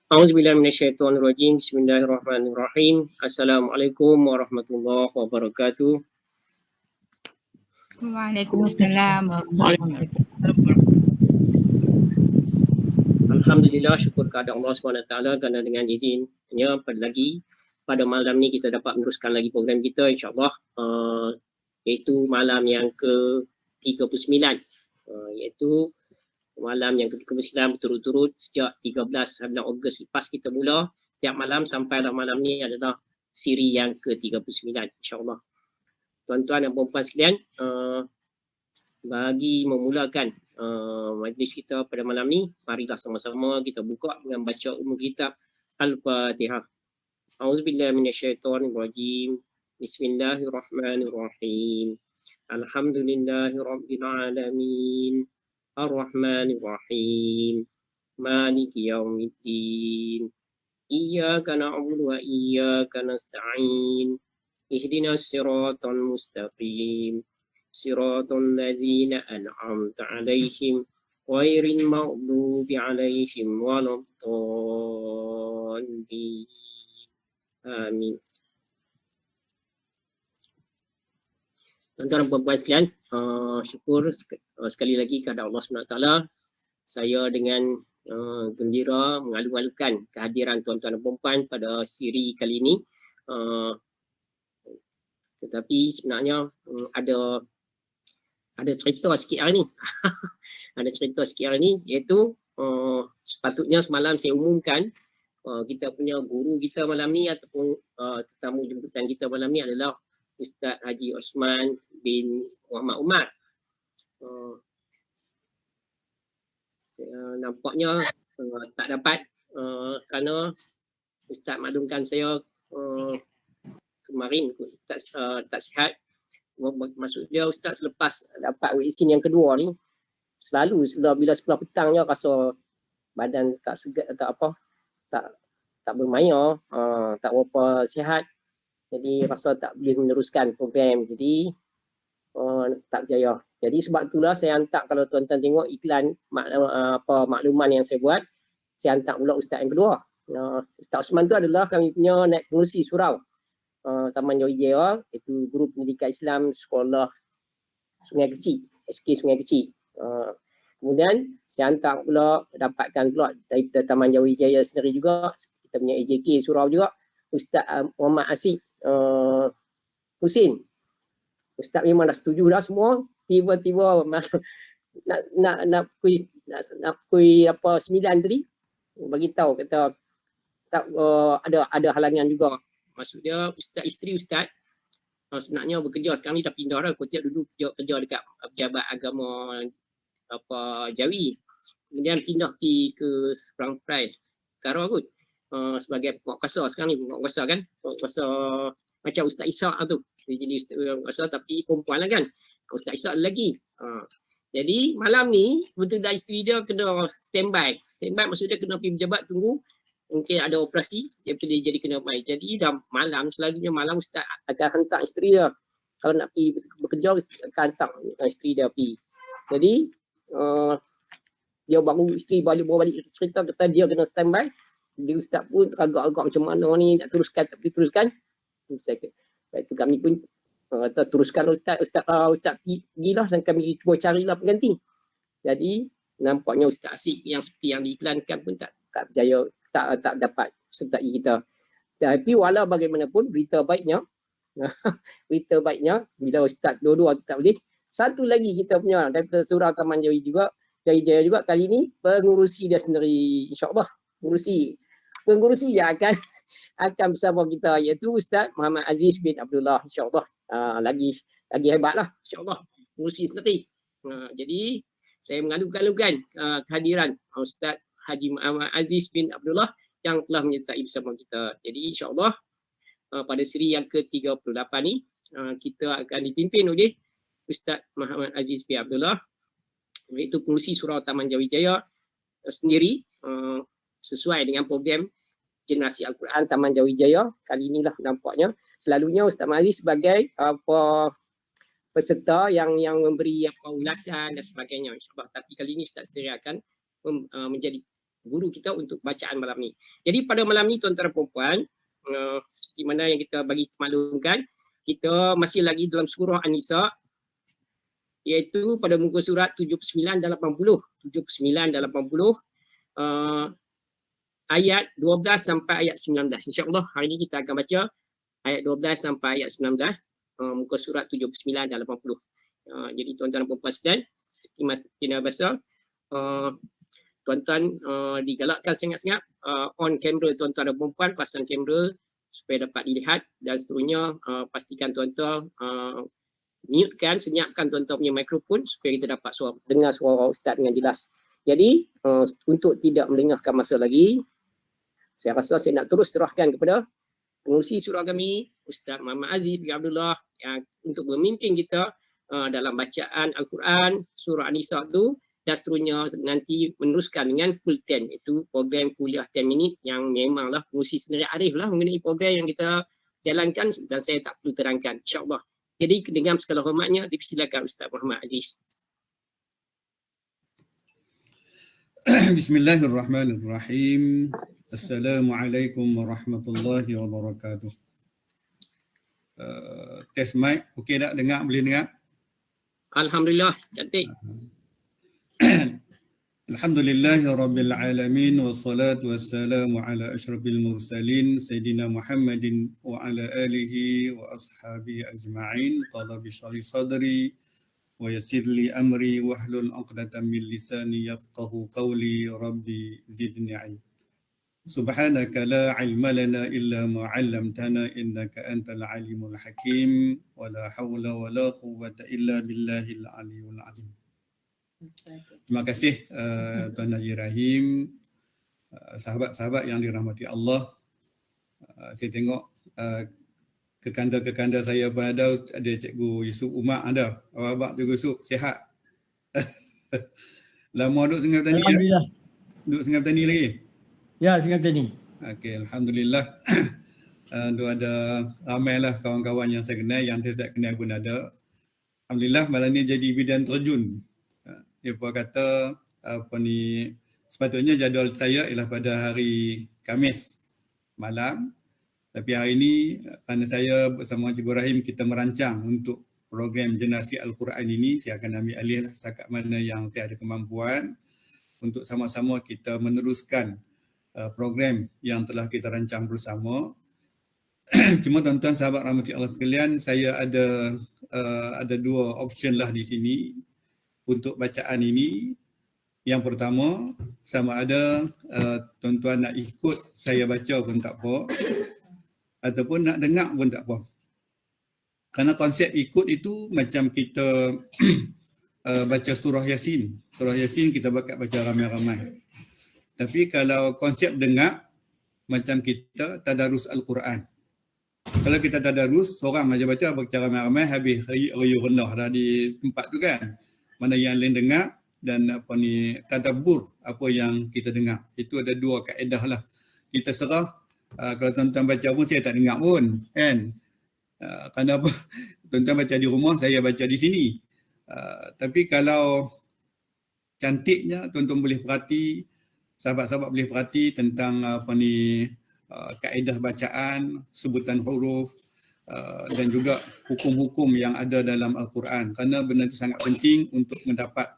A'udzubillahi minasyaitonirrajim. Bismillahirrahmanirrahim. Assalamualaikum warahmatullahi wabarakatuh. Waalaikumsalam warahmatullahi wabarakatuh. Alhamdulillah, syukur kepada Allah SWT kerana dengan izinnya pada malam ni kita dapat meneruskan lagi program kita insyaAllah, iaitu malam yang ke-39, iaitu malam yang ke-39 berturut-turut sejak 13 bulan Ogos lepas kita mula. Setiap malam sampai malam ni adalah siri yang ke-39 insyaAllah. Tuan-tuan dan puan-puan sekalian, bagi memulakan majlis kita pada malam ni, marilah sama-sama kita buka dengan baca umum kitab Al-Fatihah. A'udzubillahi minasyaitonirrajim. Bismillahirrahmanirrahim. Alhamdulillahirabbil alamin. Ar-Rahmanir-Rahim. Maliki yaumiddin. Iyyaka na'budu wa iyyaka nasta'in. Ihdinas siratal mustaqim. Siratal ladzina an'amta 'alaihim ghairil maghdubi 'alaihim waladdallin. Amin. Tuan-tuan dan puan-puan sekalian, syukur sekali lagi kepada Allah SWT. Saya dengan gembira mengalu-alukan kehadiran tuan-tuan dan puan-puan pada siri kali ini. Tetapi sebenarnya ada cerita sikit hari ni. Ada cerita sikit hari ni, iaitu sepatutnya semalam saya umumkan kita punya guru kita malam ni ataupun tetamu jemputan kita malam ni adalah Ustaz Haji Osman bin Muhammad Umar. Nampaknya tak dapat kerana Ustaz maklumkan saya kemarin tak sihat. Maksud dia Ustaz selepas dapat vaksin yang kedua ni, selalu bila sebelah petang je rasa badan tak segar, tak bermaya, tak berapa sihat. Jadi rasa tak boleh meneruskan program, jadi tak berjaya. Jadi sebab itulah saya hantar, kalau tuan-tuan tengok iklan makluman yang saya buat, saya hantar pula Ustaz yang kedua. Ustaz Osman tu adalah kami punya naib pengurusi surau Taman Jawijaya, iaitu Guru Pendidikan Islam Sekolah Sungai Kecil, SK Sungai Kecil. Kemudian saya hantar pula, dapatkan pula daripada Taman Jawijaya sendiri juga, kita punya AJK surau juga, Ustaz Muhammad Asyik Husin. Ustaz memang dah setuju dah semua. Tiba-tiba nak pukul 9 tadi, bagi tahu kata tak, ada halangan juga. Maksud dia isteri Ustaz sebenarnya bekerja sekarang ni dah pindah dah. Kotiap dulu kerja dekat Pejabat Agama Jawi. Kemudian pindah pergi ke Seberang Perai Kara kot. Sebagai pokok kuasa sekarang ni, pokok kuasa kan, pokok kuasa macam Ustaz Ishak tu, dia jadi Ustaz kuasa tapi perempuan lah kan. Ustaz Ishak lagi. Jadi malam ni betul dah isteri dia kena standby maksud dia kena pergi pejabat tunggu, mungkin ada operasi, dia jadi kena mai. Jadi dah malam, selalunya malam Ustaz akan hantar isteri dia, kalau nak pergi bekerja akan hantar isteri dia pergi. Jadi dia isteri baru balik cerita kata dia kena standby. Jadi Ustaz pun agak-agak macam mana ni, nak teruskan tak boleh teruskan. Itu kami pun kata teruskan Ustaz pergilah, dan kami cuba carilah pengganti. Jadi nampaknya Ustaz Asyik yang seperti yang diiklankan pun tak berjaya, tak dapat sertai kita. Tapi walau bagaimanapun berita baiknya bila Ustaz dua-dua tak boleh, satu lagi kita punya daripada Surau Taman Jawijaya juga kali ni pengurusi dia sendiri, insya-Allah pengurusi yang akan bersama kita, iaitu Ustaz Muhammad Aziz bin Abdullah, insya-Allah. Lagi hebatlah, insya-Allah, pengurusi sendiri. Jadi saya mengalu-alukan kehadiran Ustaz Haji Muhammad Aziz bin Abdullah yang telah menyertai bersama kita. Jadi insya-Allah pada siri yang ke-38 ni kita akan dipimpin oleh Ustaz Muhammad Aziz bin Abdullah, iaitu pengurusi Surau Taman Jawijaya sendiri, sesuai dengan program Generasi Al-Quran Taman Jawijaya. Kali inilah nampaknya, selalunya Ustaz Aziz sebagai peserta yang memberi ulasan dan sebagainya, insya-Allah. Tapi kali ini Ustaz sendiri akan menjadi guru kita untuk bacaan malam ni. Jadi pada malam ni tuan-tuan dan puan-puan, seperti mana yang kita bagi maklumkan, kita masih lagi dalam surah An-Nisa, iaitu pada muka surat 79 dan 80. 79 dan 80, ayat 12 sampai ayat 19. InsyaAllah hari ini kita akan baca ayat 12 sampai ayat 19, muka surat 79 dan 80. Jadi tuan-tuan dan puan-puan sekalian, seperti Mas Tina Basar, tuan-tuan digalakkan sangat-sangat on kamera tuan-tuan dan puan-puan, pasang kamera supaya dapat dilihat, dan seterusnya pastikan tuan-tuan mute-kan, senyapkan tuan-tuan punya mikrofon supaya kita dapat dengar suara Ustaz dengan jelas. Jadi untuk tidak melengahkan masa lagi, saya rasa saya nak terus serahkan kepada pengurusi surah kami, Ustaz Muhammad Aziz bin Abdullah, yang untuk memimpin kita dalam bacaan Al-Quran, surah An-Nisa tu, dan seterusnya nanti meneruskan dengan full 10, iaitu program kuliah 10 minit yang memanglah pengurusi sendiri arif lah mengenai program yang kita jalankan, dan saya tak perlu terangkan, insyaAllah. Jadi dengan segala hormatnya, dipersilakan Ustaz Muhammad Aziz. Bismillahirrahmanirrahim. Assalamualaikum warahmatullahi wabarakatuh. Test mic, okey tak dengar? Boleh dengar? Alhamdulillah, cantik. Alhamdulillahi rabbil alamin, wassalatu wassalamu ala asyrafil mursalin Sayyidina Muhammadin wa ala alihi wa ashabihi ajma'in. Talabi syari sadri wa yassirli amri wahlul 'uqdatam min lisani yafqahu qawli. Rabbi zidni 'ilma. Subhanaka la 'ilma lana illa ma 'allamtana innaka antal alimul hakim, wa la hawla wa la quwwata illa billahil aliyyil azim. Terima kasih Tuan Haji Rahim, sahabat-sahabat yang dirahmati Allah. Saya tengok kekanda-kekanda saya pun ada Cikgu Yusuf Umar ada. Abang Cikgu Yusuf sihat? Lama duduk Sungai Petani. Alhamdulillah. Duduk Sungai Petani lagi? Ya, Sungai Petani. Okey, alhamdulillah. Ada ramailah kawan-kawan yang saya kenal, yang saya tak kenal pun ada. Alhamdulillah malam ni jadi bidan terjun. Dia pun kata sepatutnya jadual saya ialah pada hari Khamis malam, tapi hari ini kerana saya bersama Cikgu Rahim kita merancang untuk program generasi Al-Quran ini, saya akan ambil alih setakat mana yang saya ada kemampuan untuk sama-sama kita meneruskan program yang telah kita rancang bersama. Cuma tuan-tuan sahabat rahmati Allah sekalian, saya ada dua option lah di sini untuk bacaan ini. Yang pertama, sama ada tuan-tuan nak ikut saya baca pun tak apa, ataupun nak dengar pun tak apa. Kerana konsep ikut itu macam kita baca surah Yasin. Surah Yasin kita bakat baca ramai-ramai. Tapi kalau konsep dengar, macam kita tadarus Al-Quran. Kalau kita tadarus, seorang aja baca ramai-ramai, habis riuh rendah dah di tempat tu kan. Mana yang lain dengar dan tadabbur apa yang kita dengar. Itu ada dua kaedah lah. Kita serah, kalau tuan-tuan baca pun saya tak dengar pun kan. Kerana apa? Tuan-tuan baca di rumah, saya baca di sini. Tapi kalau cantiknya tuan-tuan boleh perhati, sahabat-sahabat boleh perhati tentang kaedah bacaan, sebutan huruf, dan juga hukum-hukum yang ada dalam Al-Quran, kerana benda itu sangat penting untuk mendapat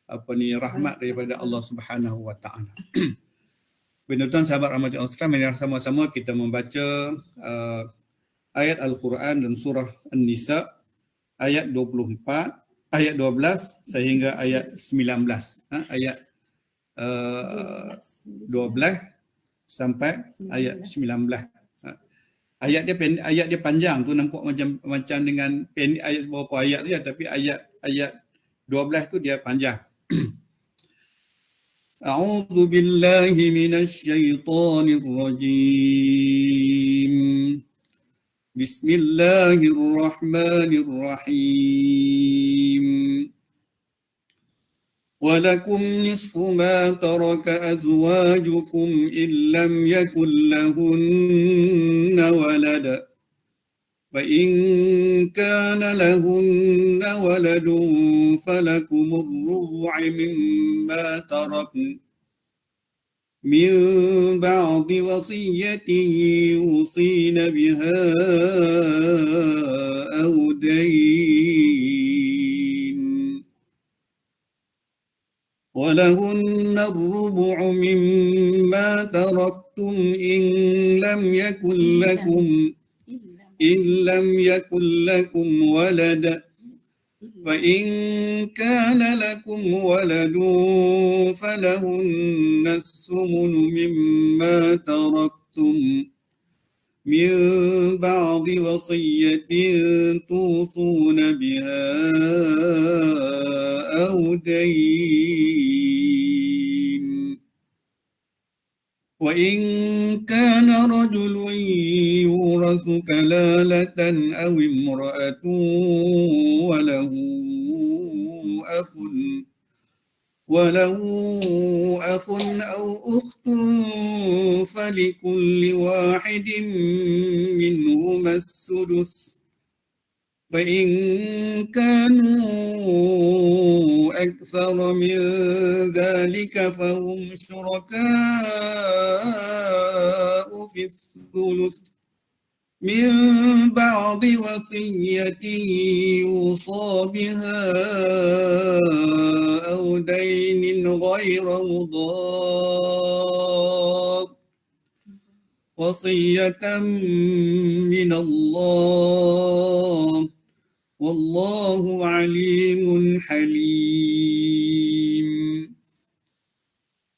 rahmat daripada Allah Subhanahu Wa Taala. Tuan-tuan sahabat rahmat Allah sekalian, sama-sama kita membaca ayat Al-Quran dan surah An-Nisa ayat 24, ayat 12 sehingga ayat 19. Ayat 12 sampai ayat 19. Ayat dia panjang tu, nampak macam dengan ayat beberapa ayat tu ya, tapi ayat 12 tu dia panjang. A'udzu billahi minasy syaithanir rajim. Bismillahirrahmanirrahim. ولكم نصف ما ترك أزواجكم إن لم يكن لهن ولد فإن كان لهن ولد فلكم الربع مما تركن من بعد وصية يوصين بها أو دين ولهن الربع مما تركتم إن لم يكن لكم ولد فإن كان لكم ولد فلهن الثمن مما تركتم من بعد وصية توصون بها أو دين وإن كان رجل يورث كلالة أو امرأة وله أخ أو أخت فلكل واحد منهما السدس فإن كانوا أكثر من ذلك فهم شركاء في الثلث من بعد وصية يوصى بها أو دين غير مضار وصية من الله والله عليم حليم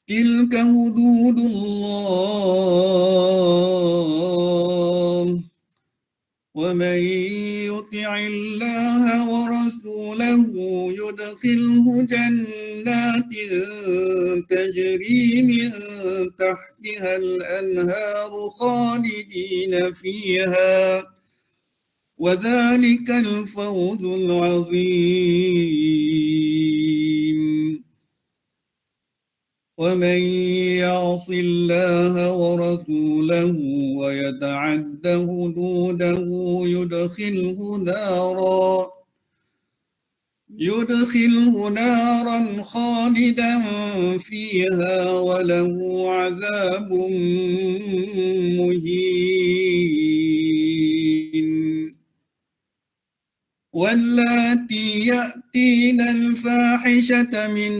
تلك حدود الله ومن يطع الله ورسوله يدخله جنات تجري من تحتها الأنهار خالدين فيها وذلك الفوز العظيم ومن يعص الله ورسوله ويتعد حدوده يدخله نارا خالدا فيها وله عذاب مهين واللاتي يأتين الفاحشة من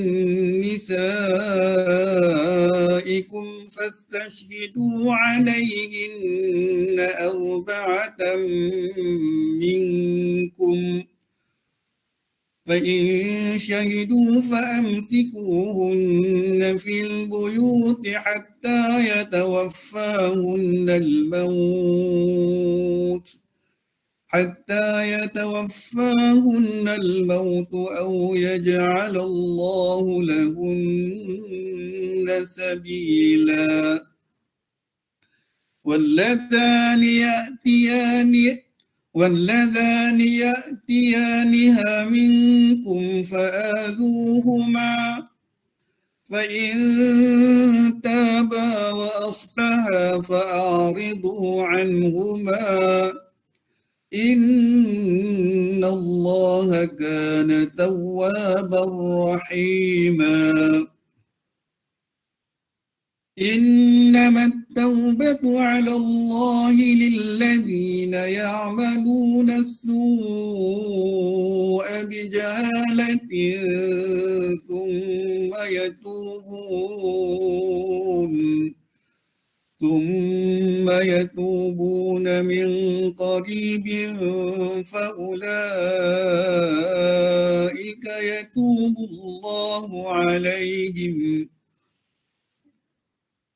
نسائكم فاستشهدوا عليهن 4 منكم فإن شهدوا فأمسكوهن في البيوت حتى يتوفاهن الموت أو يجعل الله لهن سبيلا واللذان يأتيانها منكم فآذوهما فإن تابا وأصلحا فأعرضوا عنهما إن الله كان توابا رحيما إنما التوبة على الله للذين يعملون السوء بجهالة ثم يتوبون من قريب فأولئك يتوب الله عليهم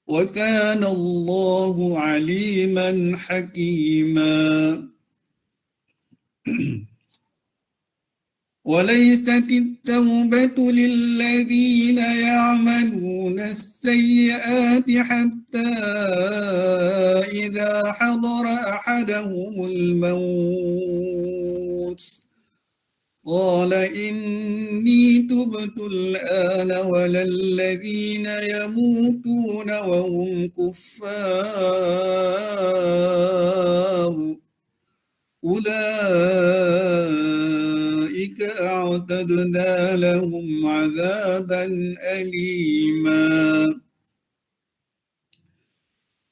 وكان الله عليما حكيما وليست التوبة للذين يعملون السيئات حتى إذا حضر أحدهم الموت قال إني تبت الآن ولا الذين يموتون وهم كفار أولئك أعتدنا لهم عذابا أليما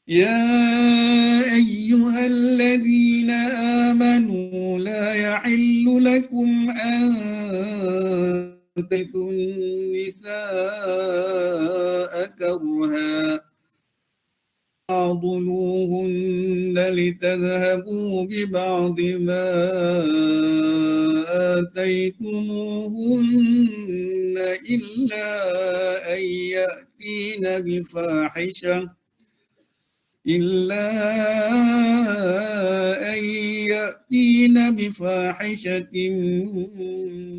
يا أيها الذين آمنوا لا يحل لكم أن ترثوا النساء كرها تعضلوهن لتذهبوا ببعض ما آتيتموهن إلا أن يأتين بفاحشة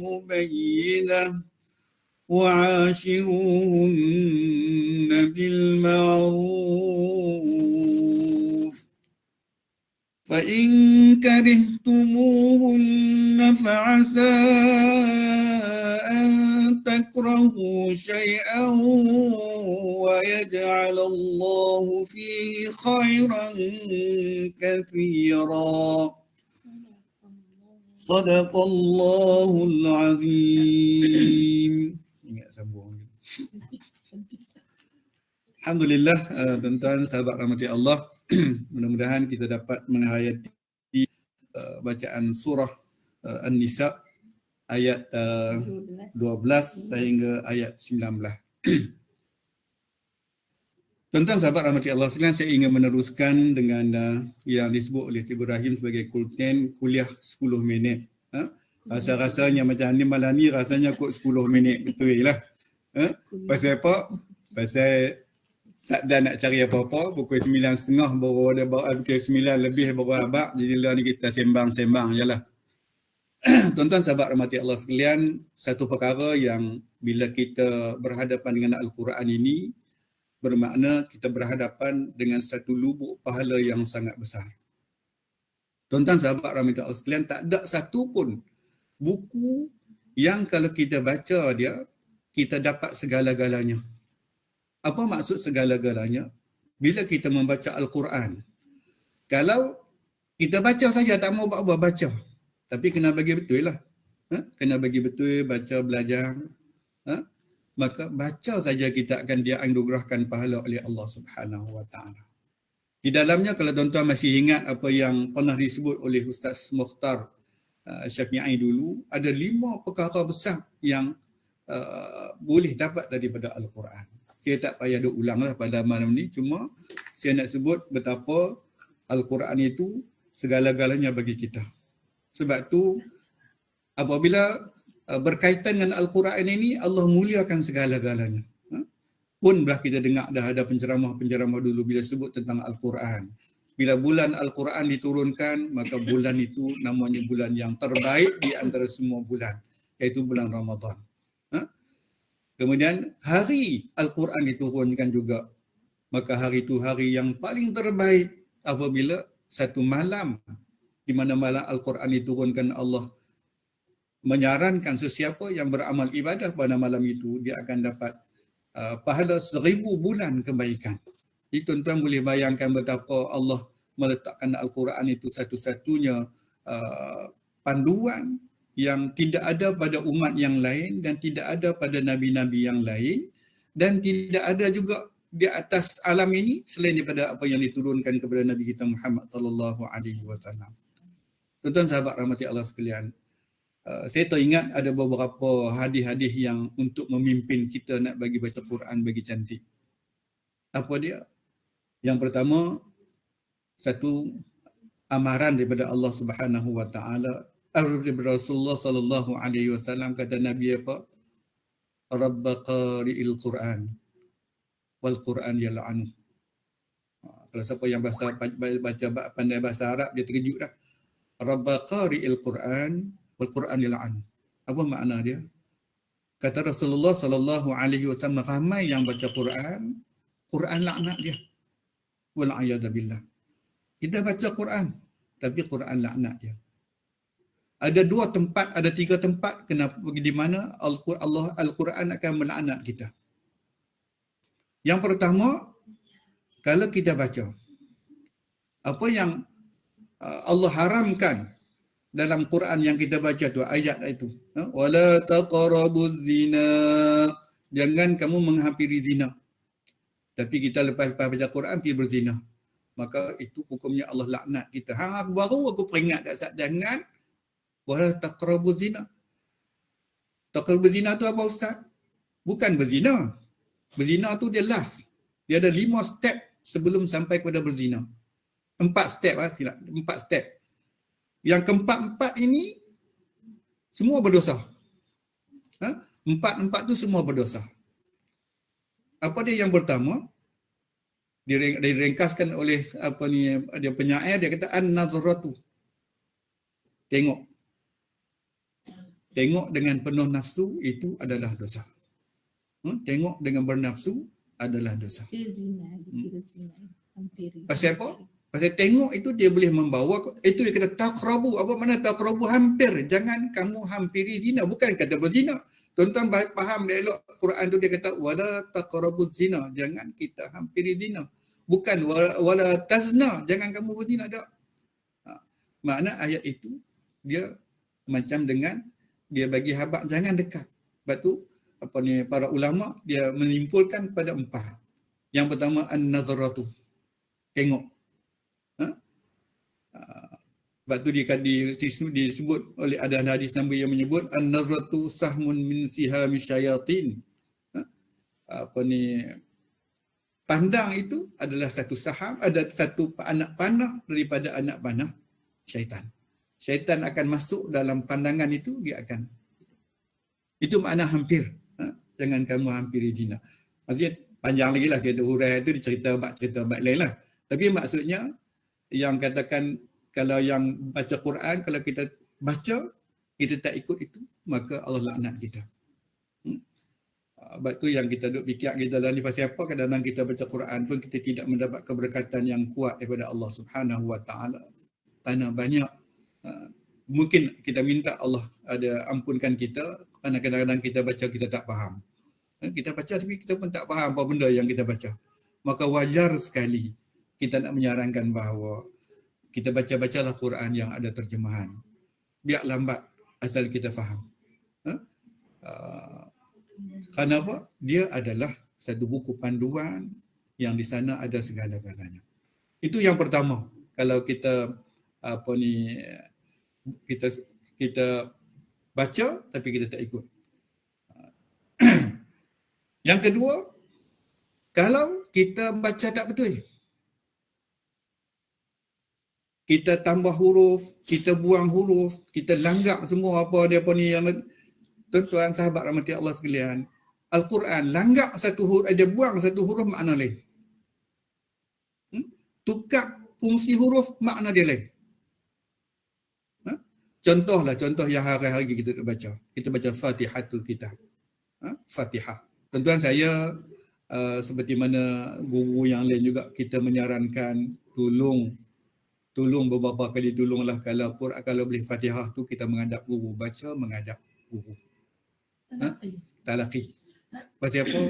مبينة وعاشروهن بالمعروف فإن كرهتموهن فعسى أن تكرهوا شيئا ويجعل الله فيه خيرا كثيرا صدق الله العظيم. Ingat sambung. Alhamdulillah, tuan-tuan sahabat rahmati Allah, mudah-mudahan kita dapat menghayati bacaan surah An-Nisa ayat 12 sehingga ayat 19. Tuan-tuan sahabat rahmati Allah sekalian, saya ingin meneruskan dengan yang disebut oleh Cikgu Rahim sebagai konten kuliah 10 minit. Rasa-rasanya macam ni malam ni rasanya kot 10 minit betul lah. Pasal apa? Pasal tak ada nak cari apa-apa, pukul 9.30 baru ada pukul 9 lebih baru habaq, jadi lah ni kita sembang-sembang je lah. Tuan-tuan sahabat rahmati Allah sekalian, satu perkara yang bila kita berhadapan dengan Al-Quran ini, bermakna kita berhadapan dengan satu lubuk pahala yang sangat besar. Tuan-tuan sahabat rahmati Allah sekalian, tak ada satu pun buku yang kalau kita baca dia, kita dapat segala-galanya. Apa maksud segala-galanya? Bila kita membaca Al-Quran, kalau kita baca saja tak mau buat baca, tapi kena bagi betul lah. Kena bagi betul, baca, belajar. Maka baca saja kita akan dianugerahkan pahala oleh Allah Subhanahu Wa Taala. Di dalamnya kalau tuan-tuan masih ingat apa yang pernah disebut oleh Ustaz Mukhtar Syafi'i dulu, ada 5 perkara besar yang boleh dapat daripada Al-Quran. Saya tak payah duk ulang lah pada malam ni, cuma saya nak sebut betapa Al-Quran itu segala-galanya bagi kita. Sebab tu apabila berkaitan dengan Al-Quran ini, Allah muliakan segala-galanya. Pun dah kita dengar dah ada penceramah-penceramah dulu bila sebut tentang Al-Quran. Bila bulan Al-Quran diturunkan, maka bulan itu namanya bulan yang terbaik di antara semua bulan, iaitu bulan Ramadan. Kemudian hari Al-Quran diturunkan juga, maka hari itu hari yang paling terbaik apabila satu malam di mana malam Al-Quran diturunkan, Allah menyarankan sesiapa yang beramal ibadah pada malam itu, dia akan dapat pahala 1000 bulan kebaikan. Jadi tuan-tuan boleh bayangkan betapa Allah meletakkan Al-Quran itu satu-satunya panduan yang tidak ada pada umat yang lain dan tidak ada pada nabi-nabi yang lain dan tidak ada juga di atas alam ini selain daripada apa yang diturunkan kepada Nabi kita Muhammad sallallahu alaihi wasallam. Tuan-tuan sahabat rahmati Allah sekalian, saya teringat ada beberapa hadis-hadis yang untuk memimpin kita nak bagi baca Quran bagi cantik. Apa dia? Yang pertama, satu amaran daripada Allah Subhanahu Wa Taala, daripada Rasulullah sallallahu alaihi wasallam, kata Nabi apa? Rabb qari'il Quran wal Quran yal'anu. Kalau siapa yang baca pandai bahasa Arab dia terkejut dah. Rabb qari'il Quran wal Quran yal'anu. Apa makna dia? Kata Rasulullah sallallahu alaihi wasallam, ramai yang baca Quran, Quran laknat dia. Wal a'yadzu billah. Kita baca Quran tapi Quran laknat dia. Ada 2 tempat, ada 3 tempat kenapa di mana Al-Quran akan melaknat kita. Yang pertama, kalau kita baca apa yang Allah haramkan dalam Quran yang kita baca tu, ayat itu, wala taqrabuz zina, jangan kamu menghampiri zina. Tapi kita lepas baca Quran pergi berzina. maka itu hukumnya Allah laknat kita. Baru aku peringat dah Ustaz, jangan wala taqrabu zina. Taqrabu zina tu apa Ustaz? Bukan berzina. Berzina tu dia last. Dia ada 5 step sebelum sampai kepada berzina. 4 step silap. 4 step. Yang keempat-empat ini semua berdosa. Empat tu semua berdosa. Apa dia yang pertama? Diringkaskan oleh dia penyair, dia kata an-nazratu. Tengok. Tengok dengan penuh nafsu itu adalah dosa. Tengok dengan bernafsu adalah dosa. Pasal apa? Pasal tengok itu dia boleh membawa, itu dia kata taqrabu. Apa makna taqrabu? Hampir. Jangan kamu hampiri zina. Bukan kata berzina. Tuan-tuan faham dia elok Quran tu dia kata wala taqrabu zina. Jangan kita hampiri zina. Bukan wala tazna. Jangan kamu berzina tak. Makna ayat itu dia macam dengan dia bagi habaq jangan dekat. Sebab tu para ulama dia menyimpulkan pada 4. Yang pertama an-nazratu. Tengok. Sebab tu disebut oleh ada hadis Nabi yang menyebut an-nazratu sahmun min sihami syayatin. Pandang itu adalah satu saham, ada satu anak panah daripada anak panah syaitan. Syaitan akan masuk dalam pandangan itu, dia akan. Itu makna hampir. Jangan kamu hampiri zina. Maksudnya panjang lagi lah cerita hurai itu, cerita bab lain lah. Tapi maksudnya yang katakan kalau yang baca Quran, kalau kita baca, kita tak ikut itu, maka Allah laknat kita. Sebab tu yang kita duk fikir kita dalam ni pasal apa, kadang-kadang kita baca Quran pun kita tidak mendapat keberkatan yang kuat daripada Allah Subhanahu Wa Taala. Kerana banyak mungkin kita minta Allah ada ampunkan kita kerana kadang-kadang kita baca kita tak faham. Kita baca tapi kita pun tak faham apa benda yang kita baca. Maka wajar sekali kita nak menyarankan bahawa kita baca-bacalah Quran yang ada terjemahan. Biar lambat asal kita faham. Kerana apa? Dia adalah satu buku panduan yang di sana ada segala-galanya. Itu yang pertama. Kalau kita kita baca tapi kita tak ikut. Yang kedua, kalau kita baca tak betul, kita tambah huruf, kita buang huruf, kita langgak semua yang tuan-tuan sahabat rahmati Allah sekalian, Al-Quran langgak satu huruf, dia buang satu huruf makna lain. Tukar fungsi huruf makna dia lain. Contoh yang hari-hari kita baca. Kita baca Fatihatul Kitab. Fatihah. Tuan-tuan saya seperti mana guru yang lain juga kita menyarankan tolong beberapa kali tolonglah kalau boleh Fatihah tu kita menghadap guru, baca menghadap guru. Talaqi. Pasal apa?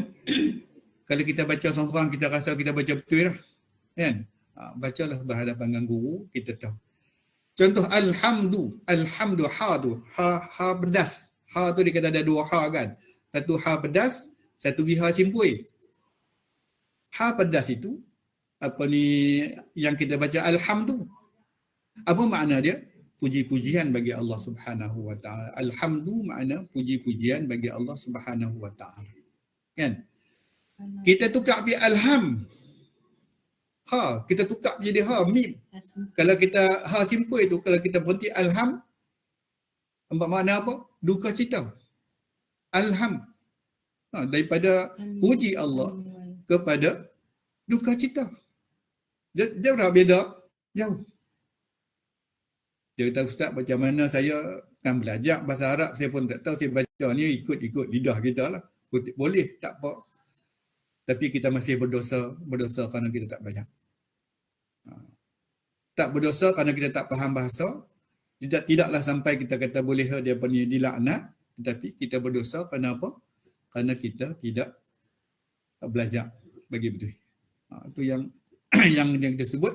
Kalau kita baca seorang kita rasa kita baca betul lah. Kan? Bacalah berhadapan dengan guru, kita tahu. Contoh alhamdu ha tu, ha pedas. Ha tu dia kata ada 2 ha kan. Satu ha pedas, satu ha simpui. Ha pedas itu yang kita baca alhamdu. Apa makna dia? Puji-pujian bagi Allah Subhanahu Wa Taala. Alhamdu makna puji-pujian bagi Allah Subhanahu Wa Taala. Kan? Kita tukar bi alham. Ha, kita tukar jadi ha, mim. Kalau kita ha simpul itu, kalau kita berhenti alham, makna apa? Duka cita. Alham. Daripada puji Allah kepada duka cita. Dia berapa beza? Jauh. Dia kata, Ustaz, macam mana saya kan belajar bahasa Arab, saya pun tak tahu, saya baca ni ikut lidah kita lah. Boleh, tak apa. Tapi kita masih berdosa kerana kita tak baca. Tak berdosa kerana kita tak faham bahasa. Tidaklah sampai kita kata boleh dia dilaknat, tetapi kita berdosa kerana apa? Kerana kita tidak belajar bagi betul. Itu yang yang kita sebut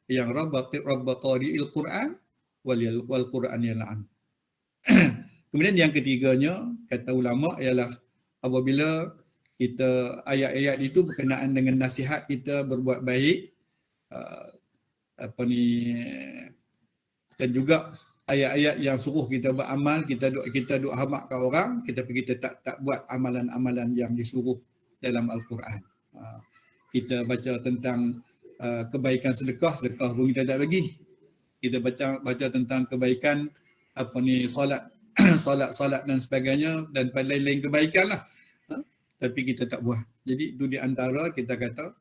yang rabb qari'il Quran wal Quran yal'an. Kemudian yang ketiganya kata ulama ialah apabila kita ayat-ayat itu berkenaan dengan nasihat kita berbuat baik, apa ni, dan juga ayat-ayat yang suruh kita beramal, kita duk hamak ke orang, tapi kita tak buat amalan-amalan yang disuruh dalam Al-Quran. Kita baca tentang kebaikan sedekah pun kita tak bagi. Kita baca tentang kebaikan apa ni, solat solat dan sebagainya, dan lain-lain kebaikan lah. Tapi kita tak buat. Jadi itu di antara kita kata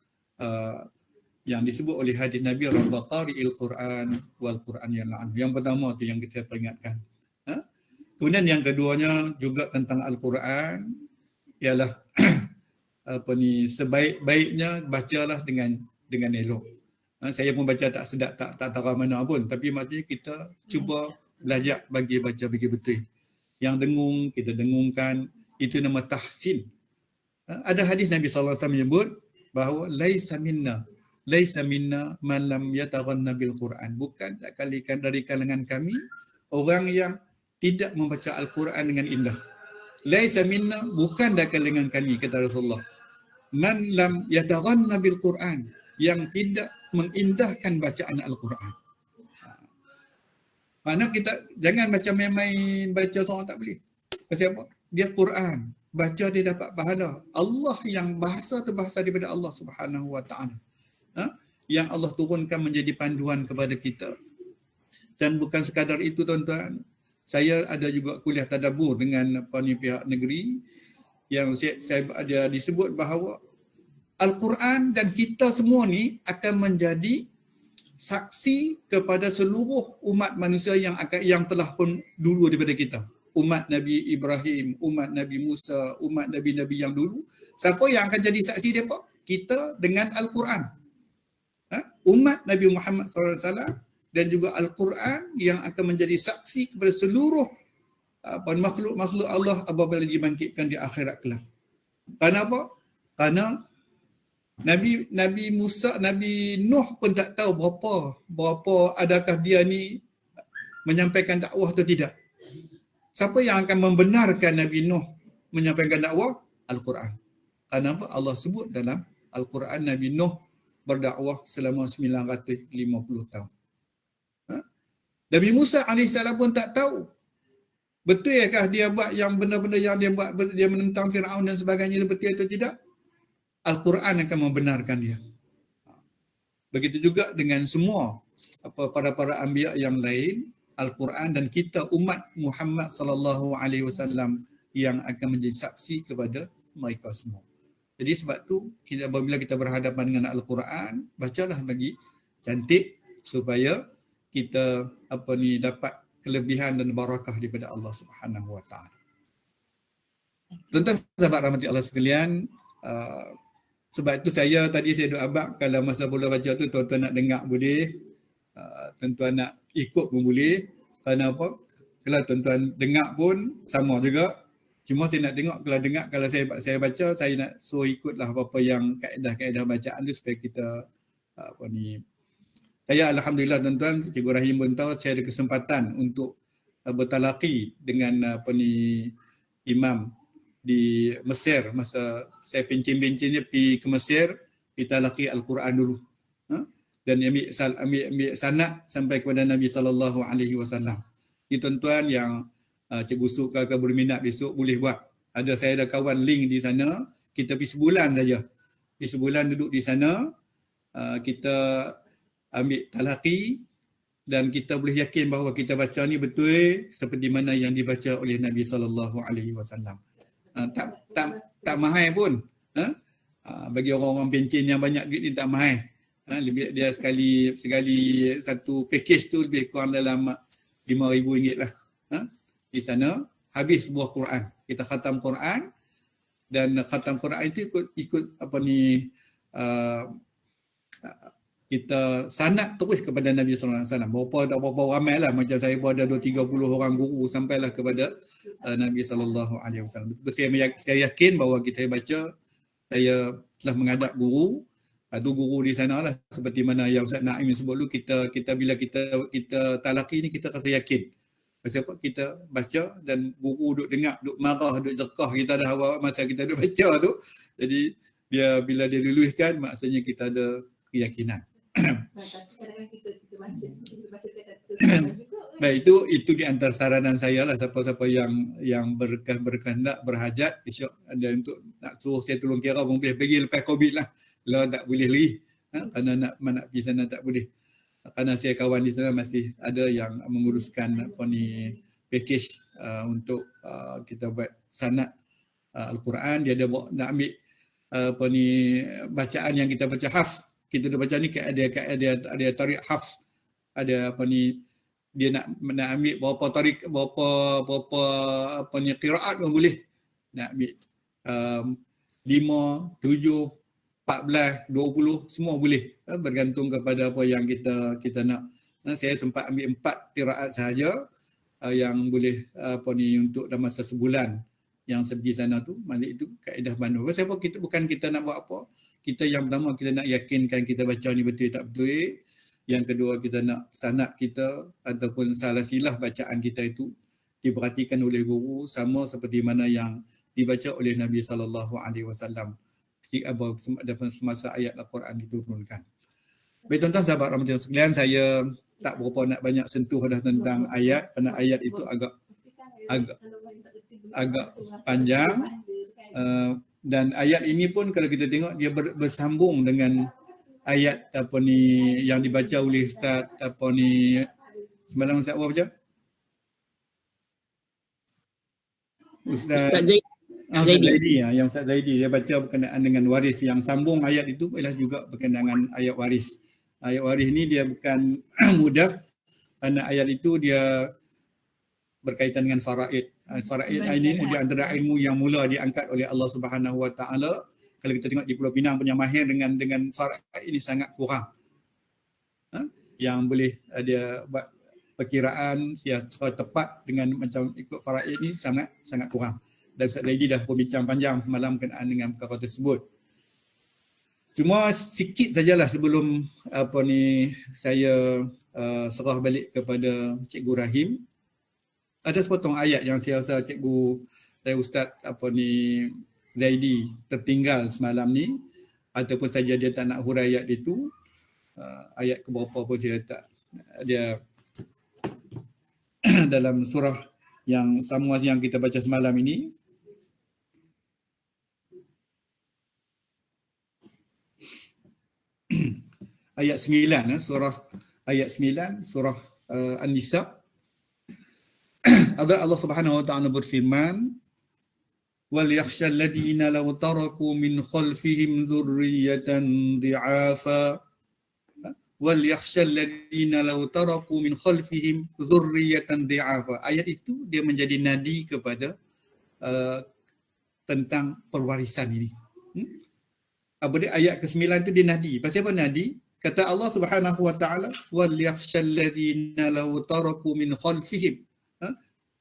yang disebut oleh hadis Nabi, Rabba qari'il Quran wal Quran yal'an. Yang pertama tu yang kita peringatkan. Kemudian yang keduanya juga tentang Al-Quran ialah apa ni, sebaik-baiknya bacalah dengan elok. Saya pun baca tak sedap, tak tahu mana pun, tapi maksudnya kita cuba belajar baca betul. Yang dengung kita dengungkan, itu nama tahsin. Ada hadis Nabi sallallahu alaihi wasallam menyebut bahawa laisa minna man lam yataghanna bil Quran. Bukan dari kalangan kami orang yang tidak membaca Al-Quran dengan indah. Laisa minna, bukan dari kalangan kami, kata Rasulullah. Man lam yataghanna bil Quran, yang tidak mengindahkan bacaan Al-Quran. Mana kita jangan macam main-main baca seorang tak boleh. Pasal apa? Dia Quran. Baca dia dapat pahala. Allah yang bahasa tu bahasa daripada Allah Subhanahu Wa Taala. Yang Allah turunkan menjadi panduan kepada kita. Dan bukan sekadar itu tuan-tuan. Saya ada juga kuliah tadabbur dengan pihak negeri yang saya ada disebut bahawa Al-Quran dan kita semua ni akan menjadi saksi kepada seluruh umat manusia yang telah pun dulu daripada kita. Umat Nabi Ibrahim, umat Nabi Musa, umat Nabi-Nabi yang dulu. Siapa yang akan jadi saksi mereka? Kita dengan Al-Quran. Umat Nabi Muhammad SAW dan juga Al-Quran yang akan menjadi saksi kepada seluruh makhluk-makhluk Allah apabila dibangkitkan di akhirat kelak. Kenapa? Karena Nabi Musa, Nabi Nuh pun tak tahu berapa adakah dia ni menyampaikan dakwah atau tidak. Siapa yang akan membenarkan Nabi Nuh menyampaikan dakwah? Al-Quran. Kenapa? Allah sebut dalam Al-Quran Nabi Nuh berdakwah selama 950 tahun. Nabi Musa AS pun tak tahu betulkah dia buat yang benda-benda yang dia buat, dia menentang Firaun dan sebagainya, betul atau tidak. Al-Quran akan membenarkan dia. Begitu juga dengan semua para anbiya yang lain, Al-Quran dan kita umat Muhammad sallallahu alaihi wasallam yang akan menjadi saksi kepada mereka semua. Jadi sebab tu apabila kita berhadapan dengan Al-Quran, bacalah lagi cantik supaya kita dapat kelebihan dan barakah daripada Allah Subhanahu Wa Taala. Tuan-tuan sahabat rahmati Allah sekalian, sebab itu saya duk abang, kalau masa bola baca tu tuan-tuan nak dengar boleh, tuan-tuan nak ikut pun boleh. Kerana apa? Kalau tuan-tuan dengar pun sama juga. Cuma saya nak tengok, kalau saya baca, saya nak suruh ikutlah apa-apa yang kaedah-kaedah bacaan tu supaya kita Saya alhamdulillah tuan-tuan, Cikgu Rahim pun tahu saya ada kesempatan untuk bertalaqi dengan imam di Mesir masa saya pencin-pencinnya pergi ke Mesir, kita talaqi Al-Quran dulu. Dan ambil sanad sampai kepada Nabi sallallahu alaihi wasallam. Ini tuan-tuan yang Cikgu suka ke berminat besok boleh buat. Saya ada kawan link di sana, kita pergi sebulan saja. Pergi sebulan duduk di sana, kita ambil talaqi dan kita boleh yakin bahawa kita baca ni betul seperti mana yang dibaca oleh Nabi sallallahu alaihi wasallam. Tak mahal pun. Bagi orang-orang pencin yang banyak duit ni tak mahal. Lebih dia sekali satu package tu lebih kurang dalam RM5,000 lah. Di sana habis sebuah Quran. Kita khatam Quran dan khatam Quran itu ikut kita sanad terus kepada Nabi sallallahu alaihi wasallam. Berapa ramai lah, macam saya pun ada 230 orang guru sampailah kepada Nabi sallallahu alaihi wasallam. Saya yakin bahawa kita baca, saya telah menghadap guru. Itu guru di sana lah, seperti mana yang Ustaz Naim sebut dulu, kita bila kita talaqi ni kita rasa yakin. Pasal apa? Kita baca dan guru duk dengar, duk marah, duk jerkah kita dah awal masa kita duk baca tu. Jadi bila dia luluskan, maksudnya kita ada keyakinan. Baik, itu di antara saranan saya lah, siapa-siapa yang berkehendak berhajat esok ada untuk nak suruh saya tolong kira pun boleh pergi lepas Covid lah. Kalau tak boleh lagi, kerana nak pergi sana tak boleh. Kerana saya kawan di sana masih ada yang menguruskan package untuk kita buat sanad Al-Quran. Dia ada nak ambil bacaan yang kita baca hafz. Kita dah baca ni ada tarik hafz, ada dia nak ambil berapa tarik, berapa qiraat pun boleh. Nak ambil 5, 7, 14, 20 semua boleh, bergantung kepada apa yang kita nak. Saya sempat ambil 4 qiraat sahaja yang boleh untuk dalam masa sebulan yang saya pergi sana tu. Malik itu kaedah bandul. Sebab kita nak buat apa? Kita yang pertama kita nak yakinkan kita baca ni betul tak betul. Yang kedua kita nak sanad kita ataupun salah silah bacaan kita itu diperhatikan oleh guru sama seperti mana yang dibaca oleh Nabi SAW semasa ayat Al-Quran diturunkan. Baik tuan-tuan sahabat rahmatan sekalian, saya tak berapa nak banyak sentuh dah tentang ayat, kerana ayat itu agak panjang, dan ayat ini pun kalau kita tengok dia bersambung dengan ayat yang dibaca oleh Ustaz semalam Ustaz apa baca? Ustaz Zaidi, yang Ustaz Zaidi dia baca berkenaan dengan waris, yang sambung ayat itu ialah juga berkenaan dengan ayat waris. Ayat waris ni dia bukan mudah kerana ayat itu dia berkaitan dengan faraid. Faraid ini di antara ilmu yang mula diangkat oleh Allah Subhanahu Wa Taala. Kalau kita tengok di Pulau Pinang punya mahir dengan faraid ini sangat kurang. Yang boleh dia buat perkiraan yang tepat dengan macam ikut faraid ini sangat kurang. Dan Ustaz Zaidi dah berbincang panjang malam berkenaan dengan perkara tersebut. Cuma sikit sajalah sebelum saya serah balik kepada Cikgu Rahim. Ada sepotong ayat yang saya rasa Cikgu dan Ustaz Zaidi tertinggal semalam ni, ataupun saja dia tak nak hurai ayat itu. Ayat keberapa pun saya tak, dia dalam surah yang sama yang kita baca semalam ini. Ayat 9, surah ayat 9 surah An-Nisa. Ada Allah Subhanahu Wa Taala berfirman, wal yakhshal ladina law taraku min khalfihim dhurriyatan dhi'afa, wal yakhshal ladina law taraku min khalfihim dhurriyatan dhi'afa. Ayat itu dia menjadi nadi kepada tentang perwarisan ini. Apa dia ayat ke-9 tu dia nadi. Pasal apa nadi? Kata Allah Subhanahu Wa Taala, wal yakhshal ladina law taraku min khalfihim.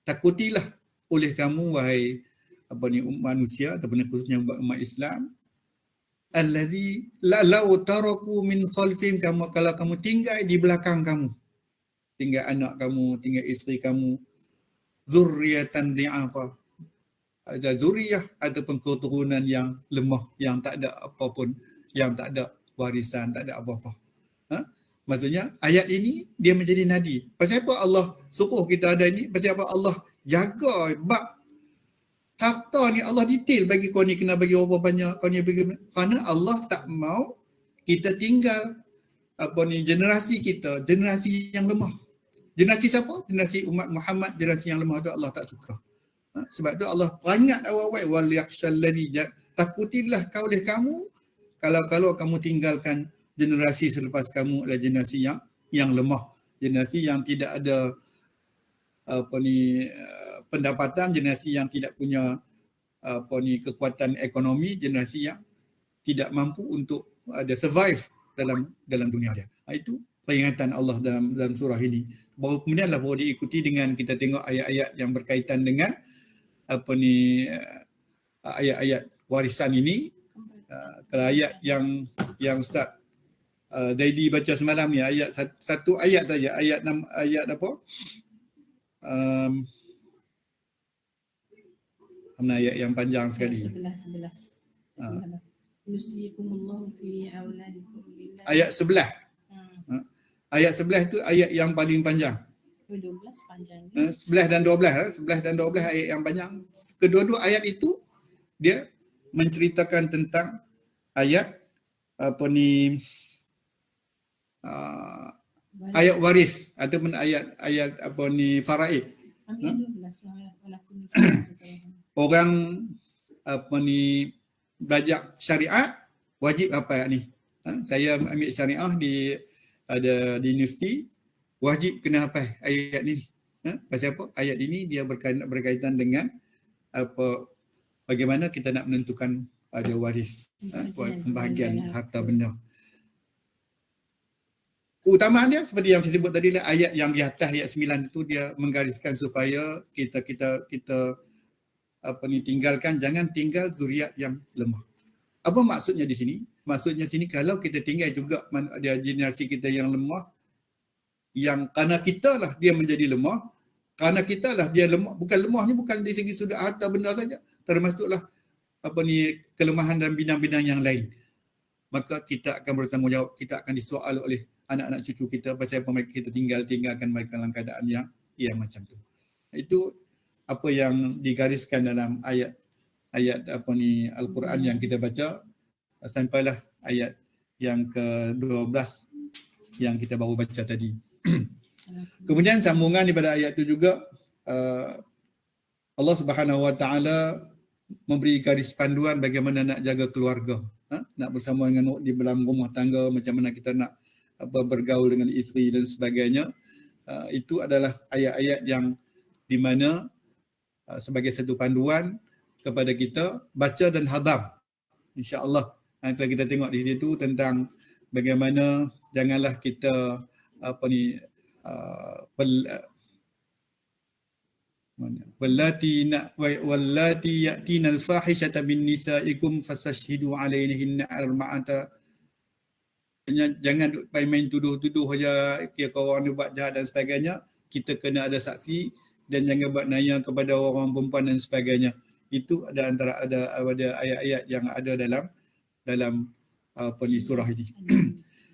Takutilah oleh kamu wahai manusia ataupun khususnya umat Islam, allazi law taraku min khalfihim, kamu kalau kamu tinggal di belakang kamu, tinggal anak kamu, tinggal isteri kamu, zurriyatan di'afa, ada zuriyah ataupun keturunan yang lemah, yang tak ada apapun, yang tak ada warisan, tak ada apa-apa. Maksudnya ayat ini dia menjadi nadi. Pasal apa Allah suruh kita ada ini? Pasal apa Allah jaga bab harta ni, Allah detail bagi kau ni kena bagi berapa banyak, kau ni bagi, kerana Allah tak mau kita tinggal generasi kita, generasi yang lemah. Generasi siapa? Generasi umat Muhammad, generasi yang lemah tu Allah tak suka. Sebab tu Allah peringat awal-awal, wal yakhshal ladzi, takutilah kau oleh kamu kalau kamu tinggalkan generasi selepas kamu adalah generasi yang lemah, generasi yang tidak ada pendapatan, generasi yang tidak punya kekuatan ekonomi, generasi yang tidak mampu untuk ada survive dalam dunia dia. Itu peringatan Allah dalam surah ini. Baru kemudianlah baru diikuti dengan kita tengok ayat-ayat yang berkaitan dengan ayat-ayat warisan ini. Kalau ayat yang Ustaz Zaidi baca semalam ni, ayat satu ayat saja, ayat apa? Mana ayat yang panjang sekali. 11. Yusikumullahu fi auladikum. Ayat 11. Ayat 11 tu ayat yang paling panjang. 12 panjang. 11 dan 12, 11 dan 12 ayat yang panjang. Kedua-dua ayat itu dia menceritakan tentang ayat apa ni ayat waris ataupun ayat apa ni faraid. Ambil 12 walaupun Orang apa ni belajar syariat wajib apa ayat ni. Saya ambil syariah di universiti, wajib kena hafal ayat ni. Pasal apa? Ayat ini dia berkaitan dengan apa bagaimana kita nak menentukan ada waris, pembahagian harta benda. Keutamaan dia seperti yang saya sebut tadi lah, ayat yang di atas ayat 9 itu dia menggariskan supaya kita apa ni tinggalkan, jangan tinggal zuriat yang lemah. Apa maksudnya di sini? Maksudnya sini kalau kita tinggal juga ada generasi kita yang lemah, yang kerana kita lah dia menjadi lemah, kerana kita lah dia lemah, bukan lemah ni bukan di segi sudut harta benda saja, termasuklah apa ni kelemahan dan bidang-bidang yang lain. Maka kita akan bertanggungjawab, kita akan disoal oleh anak-anak cucu kita pasal apa kita tinggalkan mereka dalam keadaan yang macam tu. Itu apa yang digariskan dalam ayat apa ni Al-Quran yang kita baca sampailah ayat yang ke-12 yang kita baru baca tadi. Kemudian sambungan daripada ayat itu juga Allah Subhanahu Wa Taala memberi garis panduan bagaimana nak jaga keluarga, nak bersama dengan di dalam rumah tangga, macam mana kita nak bergaul dengan isteri dan sebagainya. Itu adalah ayat-ayat yang di mana sebagai satu panduan kepada kita baca dan hadam. InsyaAllah kalau kita tengok di situ tentang bagaimana janganlah kita apa ni wallati ya'tina al-fahishata min nisaikum fasashhidu 'alaihinna arba'ata. Jangan main tuduh-tuduh saja kira orang ni buat jahat dan sebagainya, kita kena ada saksi, dan jangan buat naya kepada orang perempuan dan sebagainya. Itu ada antara ada ayat-ayat yang ada dalam apa ni surah ini.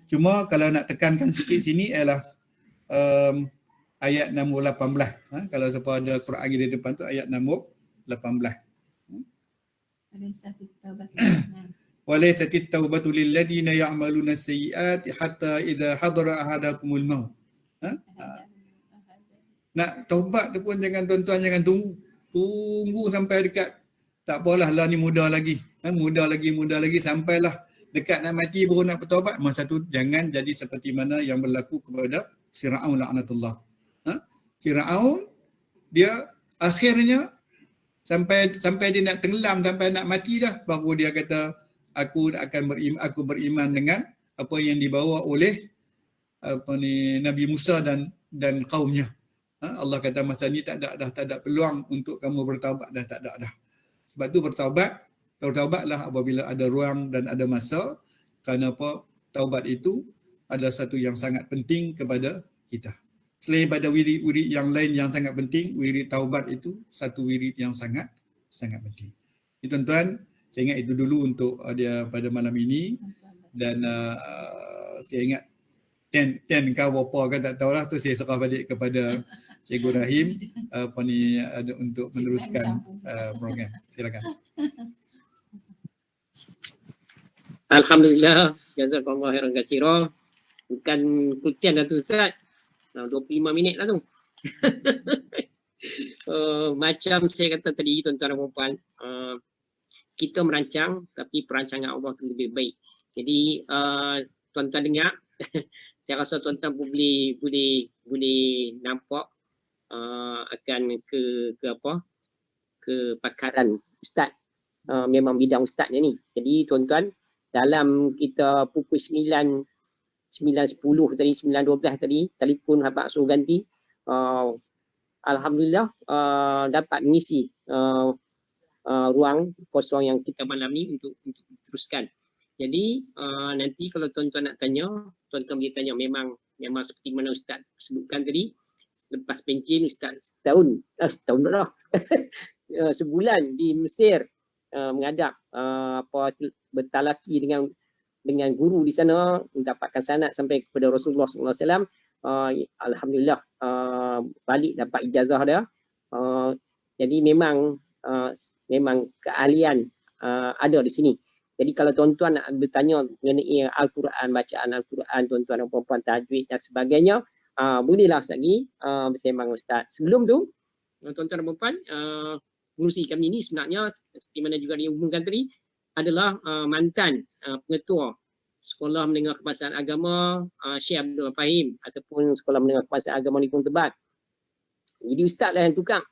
Cuma kalau nak tekankan sikit sini ialah ayat nombor 18. Kalau siapa ada Quran di depan tu ayat nombor 18. Walaisatit taubatu lil ladina ya'maluna sayyi'ati hatta idza hadara ahadakumul maut. Nak taubat tu pun jangan tuan-tuan jangan tunggu sampai dekat, tak apalah lah ni muda lagi. Muda lagi sampailah dekat nak mati baru nak bertaubat. Masa tu jangan jadi seperti mana yang berlaku kepada Firaun laknatullah. Firaun dia akhirnya sampai dia nak tenggelam, sampai nak mati dah, baru dia kata aku beriman dengan apa yang dibawa oleh apa ni Nabi Musa dan kaumnya. Allah kata masa ni tak ada peluang untuk kamu bertaubat dah, tak ada dah. Sebab tu bertaubatlah apabila ada ruang dan ada masa, kerana apa? Taubat itu adalah satu yang sangat penting kepada kita. Selain pada wirid-wirid yang lain yang sangat penting, wirid taubat itu satu wirid yang sangat penting. Jadi tuan-tuan, saya ingat itu dulu untuk dia pada malam ini, dan saya ingat 10 kau berapa kan tak tahulah, tu saya serah balik kepada Cikgu Rahim apa ni untuk meneruskan program. Silakan. Alhamdulillah, jazakallahu khairan katsira. Bukan kutian dah tu Ustaz. 25 minit lah tu. Macam saya kata tadi tuan-tuan dan puan-puan, kita merancang tapi perancangan Allah tu lebih baik. Jadi tuan-tuan dengar, saya rasa tuan-tuan boleh nampak akan ke pakaran ustaz. Memang bidang ustaznya ni. Jadi tuan-tuan, dalam kita pukul 9.10 tadi, 9.12 tadi, telefon Abang suruh ganti, alhamdulillah dapat mengisi ruang kosong yang kita malam ni untuk teruskan. Jadi nanti kalau tuan-tuan nak tanya, tuan-tuan boleh tanya. Memang seperti mana ustaz sebutkan tadi, selepas pencen ustaz setahun dah sebulan di Mesir menghadap bertalaki dengan dengan guru di sana, mendapatkan sanad sampai kepada Rasulullah SAW. Alhamdulillah balik dapat ijazah dia. Jadi memang keahlian ada di sini. Jadi kalau tuan-tuan nak bertanya mengenai Al-Quran, bacaan Al-Quran, tuan-tuan dan puan-puan, tajwid dan sebagainya, bolehlah lagi bersembang Ustaz. Sebelum tu, tuan-tuan dan puan-puan, pengurusi kami ni sebenarnya seperti mana juga diumumkan tadi, adalah mantan pengetua Sekolah Menengah Kebangsaan Agama Syekh Abdul Fahim ataupun Sekolah Menengah Kebangsaan Agama Limpung Tebak. Jadi Ustaz lah yang tukar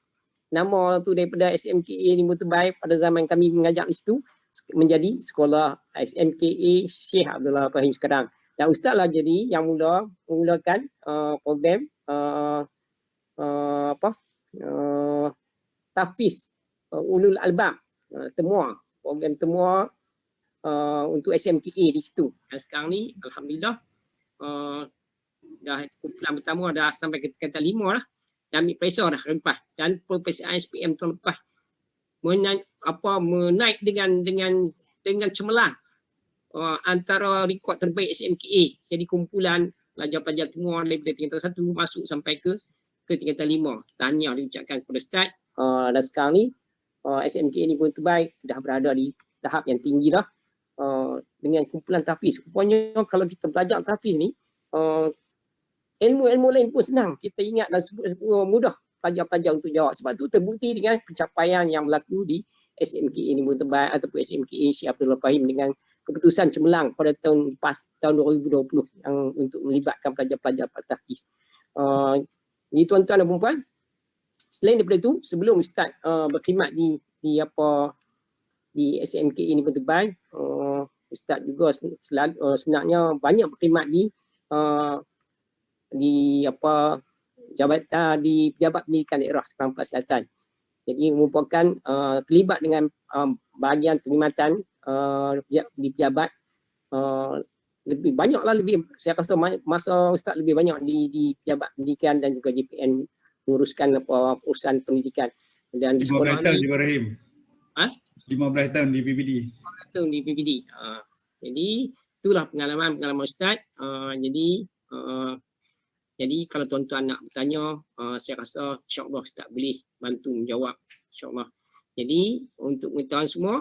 nama tu daripada SMKA Limpung Tebak pada zaman kami mengajar di situ menjadi Sekolah SMKA Syekh Abdul Fahim sekarang. Dan Ustaz lah jadi yang memulakan program tahfiz ulul albab, program temua untuk SMKA di situ. Dan sekarang ni alhamdulillah dah kumpulan pertama dah sampai ke tingkatan 5 lah. Dan ambil periksa dah lepas. Dan peperiksaan SPM tahun lepas menaik dengan cemerlang antara rekod terbaik SMKA. Jadi kumpulan pelajar-pelajar temua daripada tingkatan 1 masuk sampai ke tingkatan 5. Tahniah diucapkan kepada Ustaz. Dan sekarang ni SMKA ni pun terbaik, dah berada di tahap yang tinggi dah dengan kumpulan tahfiz. Rupanya kalau kita belajar tahfiz ni, ilmu-ilmu lain pun senang. Kita ingat dan mudah pelajar-pelajar untuk jawab. Sebab tu terbukti dengan pencapaian yang berlaku di SMKA ni pun terbaik ataupun SMKA Syekh Abdul Fahim dengan keputusan cemerlang pada tahun 2020 yang untuk melibatkan pelajar-pelajar tahfiz. Jadi tuan-tuan dan puan-puan, selain daripada itu, sebelum Ustaz berkhidmat di SMKA ini pun terbaik, Ustaz juga sebenarnya banyak berkhidmat di Pejabat Pendidikan Daerah Sepang Selatan. Jadi merupakan terlibat dengan bahagian perkhidmatan di pejabat lebih banyaklah, saya rasa masa Ustaz lebih banyak di Pejabat Pendidikan dan juga JPN menguruskan urusan pendidikan. Dan di sekolah ni 15 tahun di PPD. 15 tahun di PPD. Jadi itulah pengalaman Ustaz. Jadi kalau tuan-tuan nak bertanya, saya rasa insya-Allah Ustaz boleh bantu menjawab insya-Allah. Jadi untuk pengetahuan semua,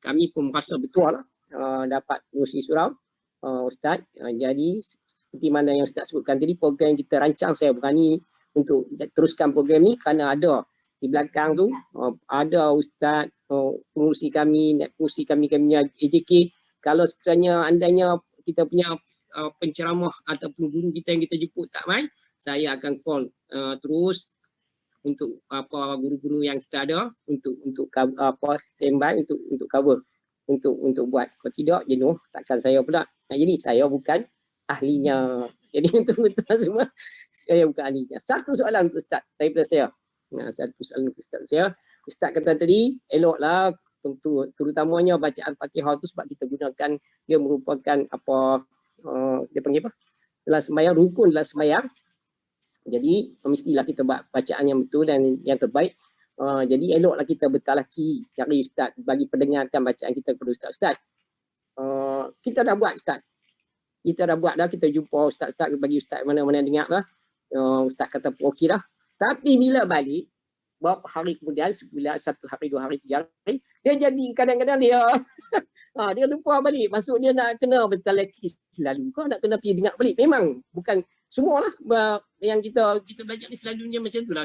kami pun merasa betul lah dapat mengurusi surau Ustaz. Jadi seperti mana yang Ustaz sebutkan tadi, program yang kita rancang, saya berani untuk teruskan program ni kerana ada di belakang tu ada Ustaz, pengurusi kami AJK. Kalau sekiranya andainya kita punya penceramah ataupun guru kita yang kita jemput tak mai, saya akan call terus untuk guru-guru yang kita ada untuk standby untuk cover untuk buat. Kalau tidak jenuh, takkan saya pula. Jadi saya bukan ahlinya. Jadi untuk semua, saya bukan ahlinya. Satu soalan untuk Ustaz daripada saya. Satu soalan untuk Ustaz saya. Ustaz kata tadi, eloklah terutamanya bacaan Fatihah tu sebab kita gunakan, dia merupakan dia panggil apa? Dalam sembahyang, rukun dalam sembahyang. Jadi mestilah kita buat bacaan yang betul dan yang terbaik. Jadi eloklah kita bertalaki cari Ustaz, bagi pendengarkan bacaan kita kepada Ustaz-Ustaz. Kita dah buat Ustaz. Kita jumpa Ustaz-Ustaz, bagi Ustaz mana-mana dengar lah. Ustaz kata okey dah. Tapi bila balik, beberapa hari kemudian, sebulan, 1 hari, 2 hari, 3 hari, dia jadi kadang-kadang dia dia lupa balik. Maksud dia nak kena bertalaki selalu. Kau nak kena pergi dengar balik. Memang bukan semualah yang kita belajar ni selalunya macam tu lah.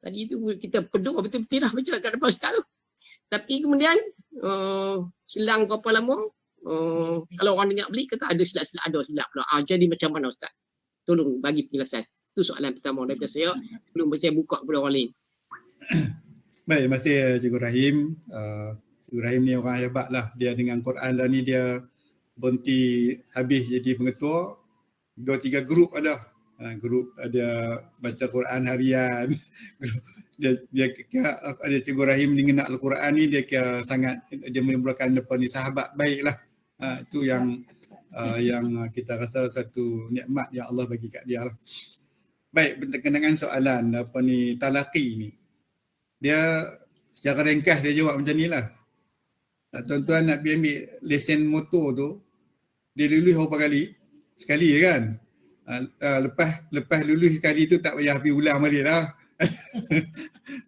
Tadi tu kita peduk betul-betul lah baca kat depan Ustaz tu. Tapi kemudian selang berapa lama, kalau orang dengar balik kata ada silap pula. Jadi macam mana Ustaz? Tolong bagi penjelasan. Itu soalan pertama daripada saya sebelum saya buka kepada orang lain. Baik, terima kasih Cikgu Rahim. Cikgu Rahim ni orang hebat lah. Dia dengan Quran lah ni dia berhenti habis jadi pengetua. 2-3 grup ada. Grup ada baca Quran harian. dia ada Cikgu Rahim mengenal Al-Quran ni, dia kira sangat, dia merupakan ni sahabat baik lah. Itu yang kita rasa satu nikmat yang Allah bagi kat dia lah. Baik, berkenaan dengan soalan talaqi ni, dia secara ringkas dia jawab macam ni lah. Tuan-tuan nak pergi ambil lesen motor tu, dia lulus berapa kali? Sekali kan? Lepas lulus sekali tu tak payah pergi ulang balik dah.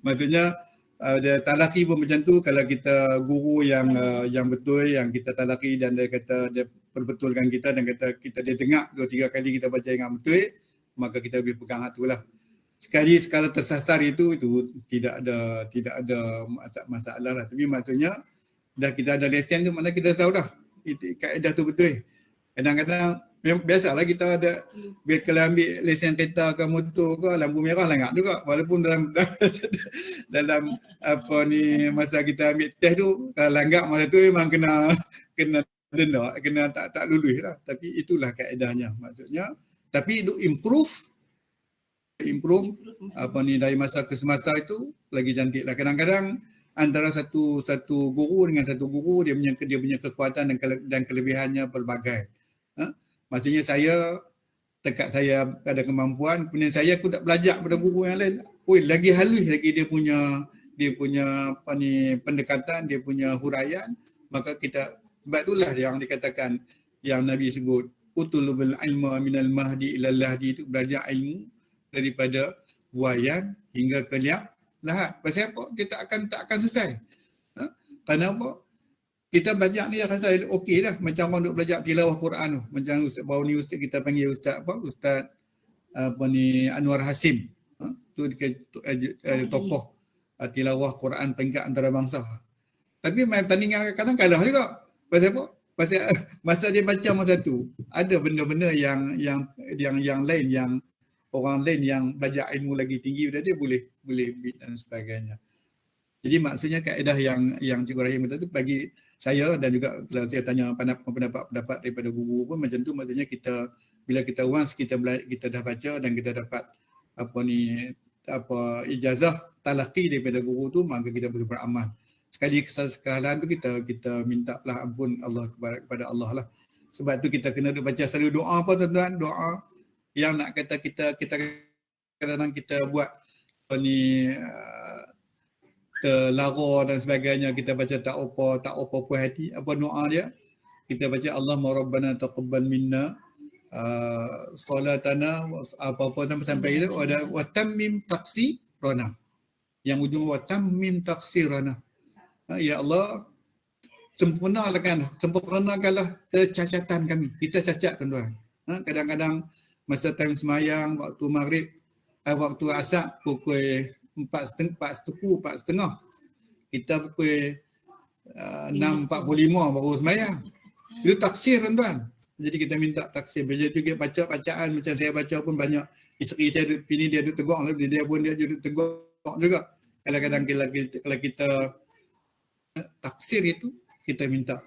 Maksudnya ada talaki pun macam tu. Kalau kita guru yang betul, yang kita talaki dan dia kata dia perbetulkan kita dan kata kita dia dengar 2-3 kali kita baca yang betul, maka kita boleh pegang hati lah. Sekali sekala tersasar itu tidak ada masalah lah. Tapi maksudnya dah kita ada lesen tu, mana kita tahu dah kaedah tu betul. Kadang-kadang biasalah kita ada kalau ambil lesen kereta ke motor ke, lampu merah langgar juga, walaupun dalam apa ni masa kita ambil test tu kalau langgar masa tu memang kena denda, kena tak lulus lah. Tapi itulah kaedahnya maksudnya. Tapi itu improve apa ni dari masa ke semasa itu lagi cantik lah. Kadang-kadang antara satu guru dengan satu guru dia punya kekuatan dan kelebihannya berbagai. Maksudnya saya dekat saya ada kemampuan, kemudian saya aku tak belajar pada guru yang lain. Lagi halus lagi dia punya apa ni pendekatan, dia punya huraian, maka kita sebab itulah yang dikatakan yang Nabi sebut utulul ilma minal mahdi ilal lahdi, itu belajar ilmu daripada buayan hingga ke lahat. Pasal apa? Dia tak akan selesai. Kerana apa? Kita belajar ni rasa okey dah. Macam orang duk belajar tilawah Quran tu. Macam baru ni ustaz kita panggil Ustaz Anwar Hasim. Tu tokoh tilawah Quran peringkat antarabangsa. Tapi main tandingan kadang kalah juga. Pasal apa? Pasal masa dia baca masa tu ada benda-benda yang lain, yang orang lain yang belajar ilmu lagi tinggi daripada dia boleh beat dan sebagainya. Jadi maksudnya kaedah yang Cikgu Rahim kata tu bagi saya, dan juga kalau saya tanya pendapat daripada guru pun macam tu. Maksudnya kita bila kita once kita dah baca dan kita dapat ijazah talaqi daripada guru tu, maka kita boleh beramal. Sekali kesalahan tu kita minta lah ampun Allah kepada Allah lah. Sebab tu kita kena baca selalu doa apa tuan-tuan, doa yang nak kata kita kadang-kadang kita buat terlara dan sebagainya, kita baca tak apa puas hati. Apa doa dia? Kita baca Allahumma rabbana taqabbal minna salatana apa-apa sampai itu ada wa tammim taqsirana. Yang ujung wa tammim taqsirana. Ya Allah, sempurnakanlah kecacatan kami. Kita cacat tuan-tuan. Kadang-kadang masa time semayang, waktu maghrib, waktu asar pukul 4.30. Kita pukul 6.45 baru semayang. Itu taksir tuan-tuan. Jadi kita minta taksir. Bila tu kita baca bacaan macam saya baca pun banyak. Isteri saya duduk sini, dia duduk tegur. Dia pun dia duduk tegur juga. Kadang-kadang kalau kita taksir itu, kita minta.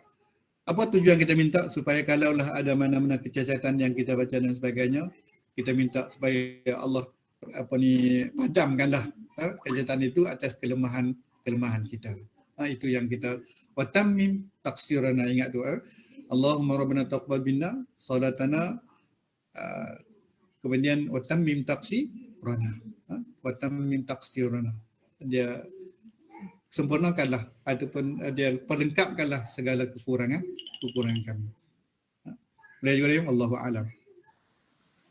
Apa tujuan kita minta? Supaya kalaulah ada mana-mana kecacatan yang kita baca dan sebagainya, kita minta supaya Allah padamkanlah kecacatan itu atas kelemahan kita. Itu yang kita wa tammim taqsirana, ingat tu. Allahumma rabbana taqabbal minna salatana, kemudian wa tammim taqsirana. Wa tammim taqsirana. Dia sempurnakanlah ataupun dia perlengkapkanlah segala kekurangan kami. Boleh juga Allahu a'lam.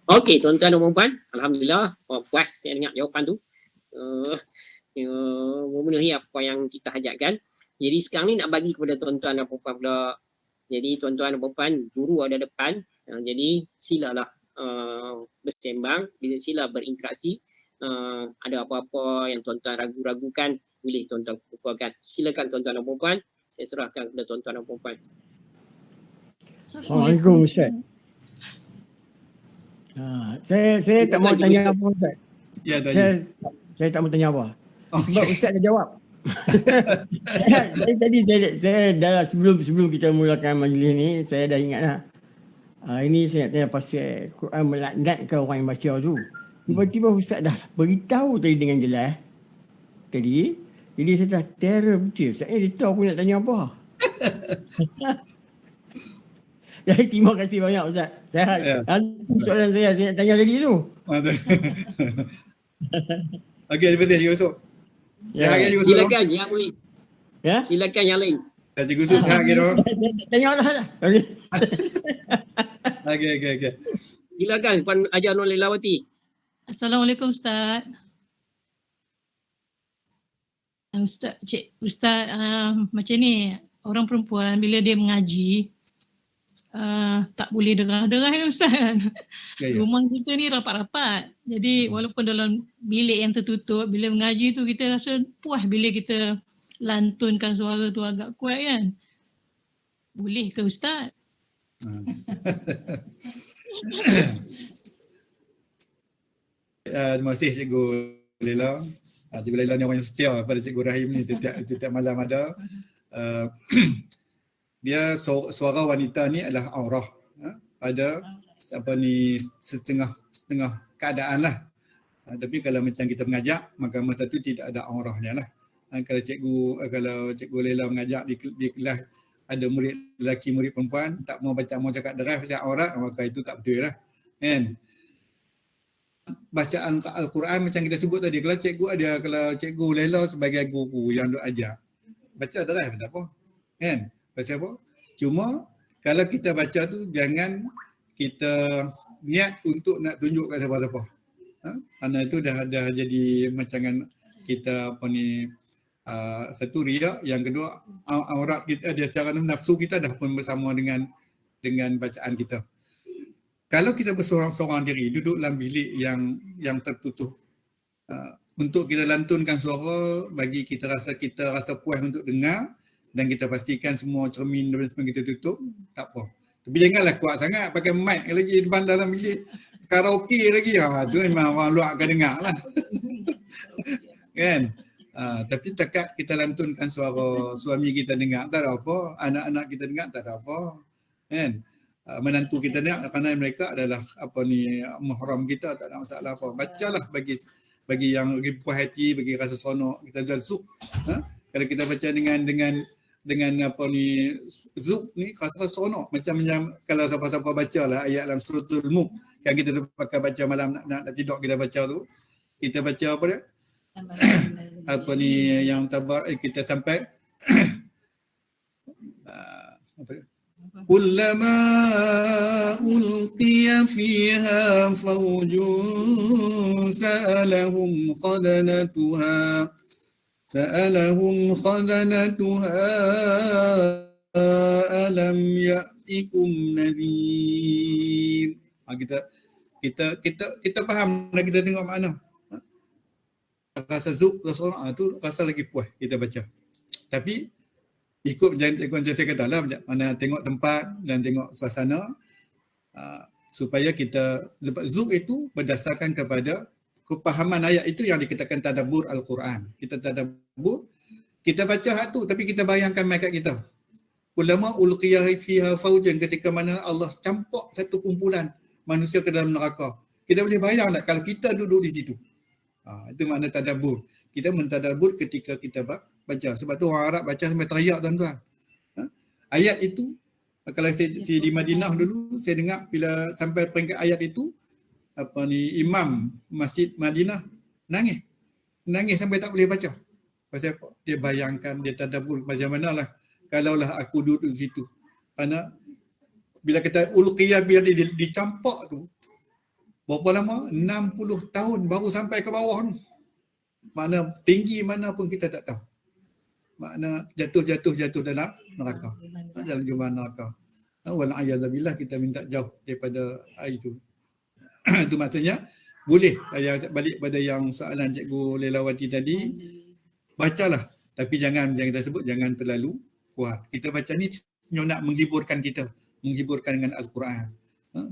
Okey, tuan-tuan dan puan-puan, alhamdulillah puas saya dengar jawapan tu. Memenuhi apa yang kita hajatkan. Jadi sekarang ni nak bagi kepada tuan-tuan dan puan-puan pula. Jadi tuan-tuan dan puan-puan, guru ada depan. Jadi silalah bersembang, sila berinteraksi. Ada apa-apa yang tuan-tuan ragu-ragukan, boleh tuan-tuan kumpulkan. Silakan tuan-tuan dan puan-puan. Saya serahkan kepada tuan-tuan dan puan-puan. Assalamualaikum Ustaz. Saya tak mau tanya apa Ustaz. Ya, saya tak mau tanya apa. Sebab Ustaz dah jawab. Saya dah sebelum kita mulakan majlis ni, saya dah ingat lah. Ini saya nak tanya pasal Quran melaknatkan orang yang baca tu. Tiba-tiba Ustaz dah beritahu tadi dengan jelas. Jadi saya dah terror betul. Saya dia tahu aku nak tanya apa. Jadi terima kasih banyak Ustaz. Soalan saya nak tanya tadi tu. Okey, terima kasih Yusuf. Silakan yang boleh. Ya? Silakan yang lain. Cikgu Su sehat ke doh? Tengoklah lah. Okey. Okey. Silakan Puan Haji Nur Lelawati. Assalamualaikum Ustaz. Ustaz, macam ni, orang perempuan bila dia mengaji, tak boleh derah-derah ya Ustaz. Ya. Rumah kita ni rapat-rapat. Jadi walaupun dalam bilik yang tertutup, bila mengaji tu kita rasa puas bila kita lantunkan suara tu agak kuat kan. Boleh ke Ustaz? Terima kasih Cikgu Lela. Cikgu Lela ni orang yang setia pada Cikgu Rahim ni, setiap malam ada. Dia suara wanita ni adalah aurah. Ada setengah keadaan lah. Tapi kalau macam kita mengajak, maka masa tu tidak ada aurahnya lah. Kalau Cikgu Lela mengajak di kelas ada murid lelaki, murid perempuan, tak mau cakap deras pasal aurat, maka itu tak betul lah. Kan? Bacaan Al-Quran macam kita sebut tadi, kalau Cikgu Lela sebagai guru yang duk ajar, baca deras pun tak apa. Kan? Baca apa? Cuma kalau kita baca tu jangan kita niat untuk nak tunjuk kat siapa-siapa. Kerana itu dah jadi macam kita satu riak, yang kedua aurat kita dia secara nafsu kita dah pun bersama dengan bacaan kita. Kalau kita bersorang-sorang diri duduk dalam bilik yang tertutup, untuk kita lantunkan suara bagi kita rasa puas untuk dengar, dan kita pastikan semua cermin dan sebagainya kita tutup, tak apa. Tapi janganlah kuat sangat pakai mic lagi depan dalam bilik karaoke lagi. Tu memang orang luar akan dengar lah. Kan? Tapi takat kita lantunkan suara suami kita dengar, tak ada apa. Anak-anak kita dengar, tak ada apa. Kan? Menantu kita dengar kerana mereka adalah mahram kita, tak ada masalah apa. Bacalah bagi yang lagi puas hati, bagi rasa seronok, kita zuk. Kalau kita baca dengan zuk ni rasa seronok, macam kalau siapa-siapa bacalah ayat dalam suratul Mulk yang kita pakai baca malam nak tidur, kita baca tu, kita baca apa dia? Yang tabar kita sampai apa dia? Kullama ulqiya fiha fawjun sa'alahum khadanatuha alam ya'tikum nadhir. Kita faham dan kita tengok makna. Rasa zuk, rasa orang tu rasa lagi puas kita baca. Tapi ikut macam saya kata lah, mana tengok tempat dan tengok suasana, supaya kita zuk itu berdasarkan kepada kepahaman ayat itu yang dikatakan tadabbur Al-Quran. Kita tadabbur, kita baca hak tu tapi kita bayangkan makat kita. Ulama ulqiyah fiha faujan, ketika mana Allah campak satu kumpulan manusia ke dalam neraka. Kita boleh bayang tak kalau kita duduk di situ. Itu makna tadabbur. Kita mentadabbur ketika kita baca. Sebab tu orang Arab baca sampai teriak tuan-tuan. Ayat itu, kalau saya di Madinah dulu, saya dengar bila sampai peringkat ayat itu, imam Masjid Madinah nangis sampai tak boleh baca. Pasal apa? Dia bayangkan, dia tadabbur macam manalah kalaulah aku duduk di situ. Kerana bila kita ulqiyah, bila dia dicampak tu, berapa lama? 60 tahun baru sampai ke bawah tu. Makna tinggi mana pun kita tak tahu. Makna jatuh dalam neraka. Dalam jumlah neraka. Wal'ayyadzabillah, kita minta jauh daripada air itu. Itu maksudnya boleh. Balik pada yang soalan Cikgu Lelawati tadi, bacalah. Tapi jangan kita sebut, jangan terlalu kuat. Kita baca ni nak menghiburkan kita. Menghiburkan dengan Al-Quran.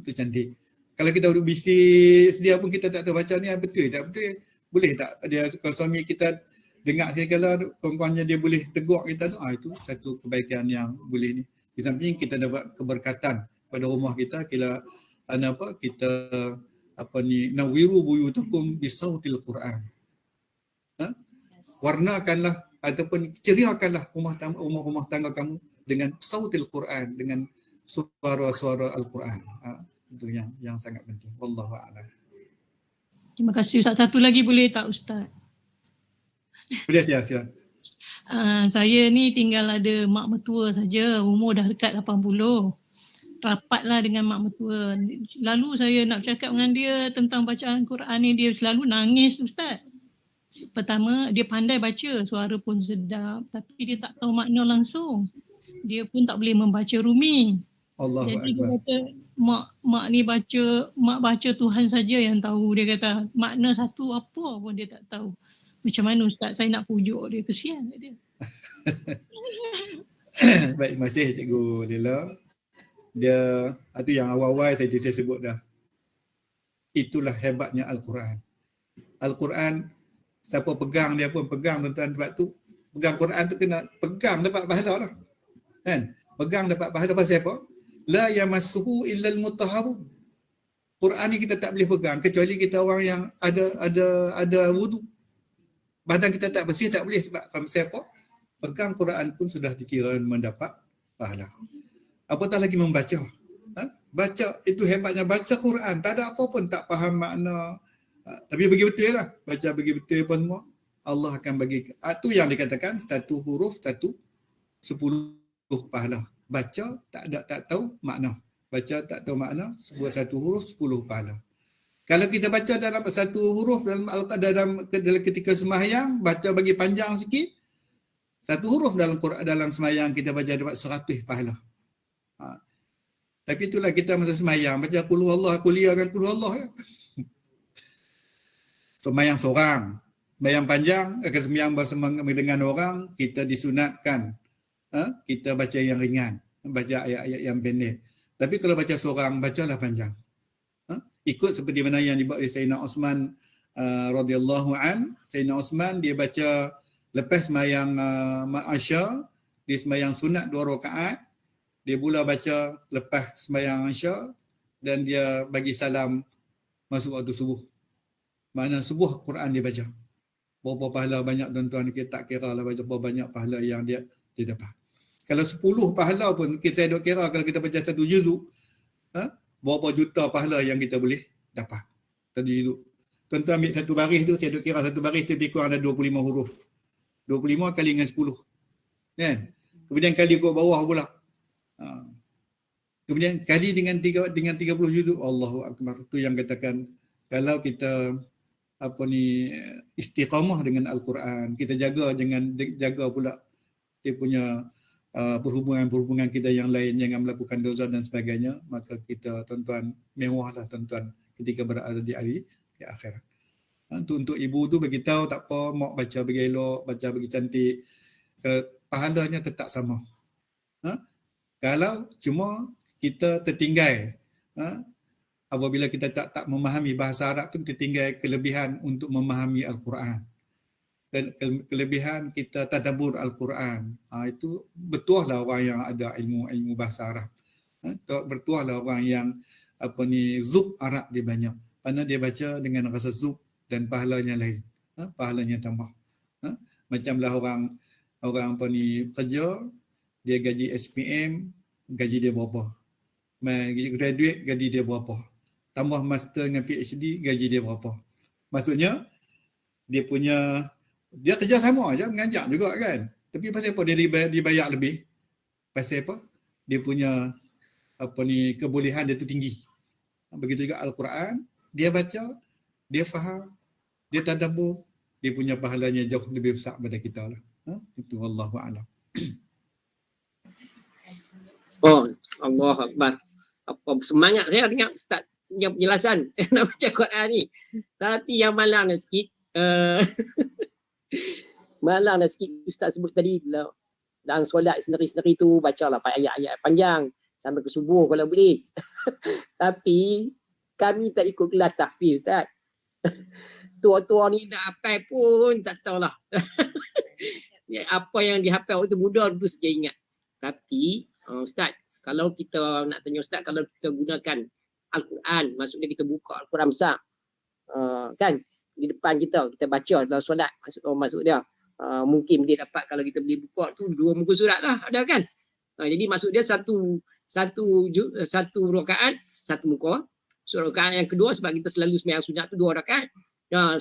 Itu cantik. Kalau kita duduk bisik sedia pun kita tak tahu baca ni betul tak betul. Boleh tak dia kalau suami kita dengar segala kawan-kawannya dia boleh tegur kita tu, itu satu kebaikan yang boleh ni. Di samping kita dapat keberkatan pada rumah kita, kita nawiru buyutakum bisautil Quran. Warnakanlah ataupun ceriakanlah rumah tangga kamu dengan sautil Quran, dengan suara-suara Al-Quran. Itu yang sangat penting. Wallahu a'lam. Terima kasih Ustaz. Satu lagi boleh tak Ustaz? Boleh, silakan. Saya ni tinggal ada mak mertua saja, umur dah dekat 80. Rapatlah dengan mak mertua. Lalu saya nak cakap dengan dia tentang bacaan Quran ni, dia selalu nangis Ustaz. Pertama, dia pandai baca, suara pun sedap, tapi dia tak tahu makna langsung. Dia pun tak boleh membaca Rumi. Allahu Jadi dia Akbar. kata, mak baca Tuhan saja yang tahu. Dia kata, makna satu apa pun dia tak tahu. Macam mana Ustaz, saya nak pujuk dia, kesian dia. Baik, terima kasih Cikgu Lila. Dia itu yang awal-awal saya sebut dah. Itulah hebatnya Al-Quran. Al-Quran, siapa pegang dia pun pegang, tuan-tuan. Sebab tu pegang Quran tu kena pegang dapat pahala lah. Kan? Pegang dapat pahala pasal apa? La yamassuhu illal mutahharun. Quran ni kita tak boleh pegang kecuali kita orang yang ada wudu. Badan kita tak bersih tak boleh sebab pasal apa? Pegang Quran pun sudah dikira mendapat pahala. Apatah lagi membaca. Baca, itu hebatnya baca Quran. Tak ada apa pun tak faham makna. Tapi bagi betul lah. Baca bagi betul pun semua. Allah akan bagi. Itu yang dikatakan satu huruf, 10 pahala. Baca tak tahu makna. Baca tak tahu makna, sebuah satu huruf 10 pahala. Kalau kita baca dalam satu huruf dalam ketika sembahyang, baca bagi panjang sikit, satu huruf dalam Quran dalam sembahyang kita baca dapat 100 pahala. Tapi itulah kita masa sembahyang baca qul huwallahu kuliahkan qul huwallahu ya. Sembahyang seorang, sembahyang panjang akan sembahyang bersama dengan orang, kita disunatkan kita baca yang ringan, baca ayat-ayat yang pendek. Tapi kalau baca seorang, bacalah panjang. Ikut seperti mana yang dibuat oleh Sayyidina Osman radhiyallahu an. Sayyidina Osman dia baca lepas sembahyang Isya, dia sembahyang sunat 2 rakaat, dia mula baca lepas sembahyang Isya dan dia bagi salam masuk waktu subuh. Makna subuh Quran dia baca. Berapa pahala banyak tuan-tuan, kita tak kira lah berapa banyak pahala yang dia dapat. Kalau 10 pahala pun kita dok kira kalau kita baca satu juzuk, berapa juta pahala yang kita boleh dapat. Satu juzuk. Tuan-tuan ambil satu baris tu, saya dok kira satu baris tu lebih kurang ada 25 huruf. 25 kali dengan 10. Kan? Kemudian kali ke bawah pula. Kemudian kali dengan 30 juzuk. Allahu Akbar. Itu yang katakan kalau kita istiqamah dengan Al-Quran, kita jaga pula dia punya perhubungan kita yang lain, jangan melakukan dosa dan sebagainya, maka kita tuan-tuan mewahlah tuan-tuan ketika berada di akhirat. Untuk ibu tu bagi tahu tak apa, mak baca bagi elok, baca bagi cantik, pahalanya tetap sama. Kalau cuma kita tertinggal, apabila kita tak memahami bahasa Arab tu, kita tinggal kelebihan untuk memahami Al-Quran. Dan kelebihan kita tadabbur Al-Quran. Itu betuahlah orang yang ada ilmu bahasa Arab. Betuahlah orang yang zub Arab dia banyak. Kerana dia baca dengan rasa zub dan pahalanya lain. Pahalanya tambah. Macamlah orang kerja, dia gaji SPM, gaji dia berapa? Graduate, gaji dia berapa? Tambah master dengan PhD, gaji dia berapa? Maksudnya dia kerja sama aja, mengajar juga kan. Tapi pasal apa dia dibayar lebih? Pasal apa? Dia punya kebolehan dia tu tinggi. Begitu juga Al-Quran, dia baca, dia faham, dia tadabbur, dia punya pahalanya jauh lebih besar daripada kita lah. Itu wallahu a'lam. Oh, Allah Akbar. Apa semangat saya dengar Ustaz punya penjelasan nak baca Quran ni. Tapi yang malang sikit malang sikit Ustaz sebut tadi bila dalam solat sendiri-sendiri tu bacalah ayat-ayat panjang sampai ke subuh kalau boleh. Tapi kami tak ikut kelas tahfiz Ustaz. Tua-tua ni nak hafal pun tak tahulah. Apa yang dihafal waktu muda dulu saja ingat. Tapi Ustaz, kalau kita nak tanya Ustaz, kalau kita gunakan Al-Quran, maksudnya kita buka Al-Quran besar, kan, di depan kita baca dalam solat, maksud dia, mungkin dia dapat kalau kita boleh buka tu 2 muka surat lah, ada kan? Jadi maksud dia satu rakaat, 1 muka. So rakaat yang kedua, sebab kita selalu sembahyang sunat tu 2 rakaat.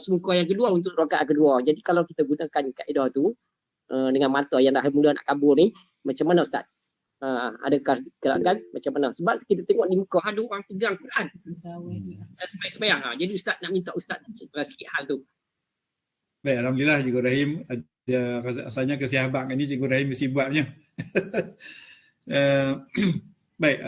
Semuka yang kedua untuk rakaat kedua. Jadi kalau kita gunakan kaedah tu, dengan mata yang dah mula nak kabur ni, macam mana Ustaz? Adakah gerangan macam mana? Sebab kita tengok di muka ada orang pegang Quran sembahyang. Jadi Ustaz nak minta Ustaz sikit hal tu. Baik, alhamdulillah Cikgu Rahim ada rasanya kesihabat ni Cikgu Rahim mesti buatnya. Baik,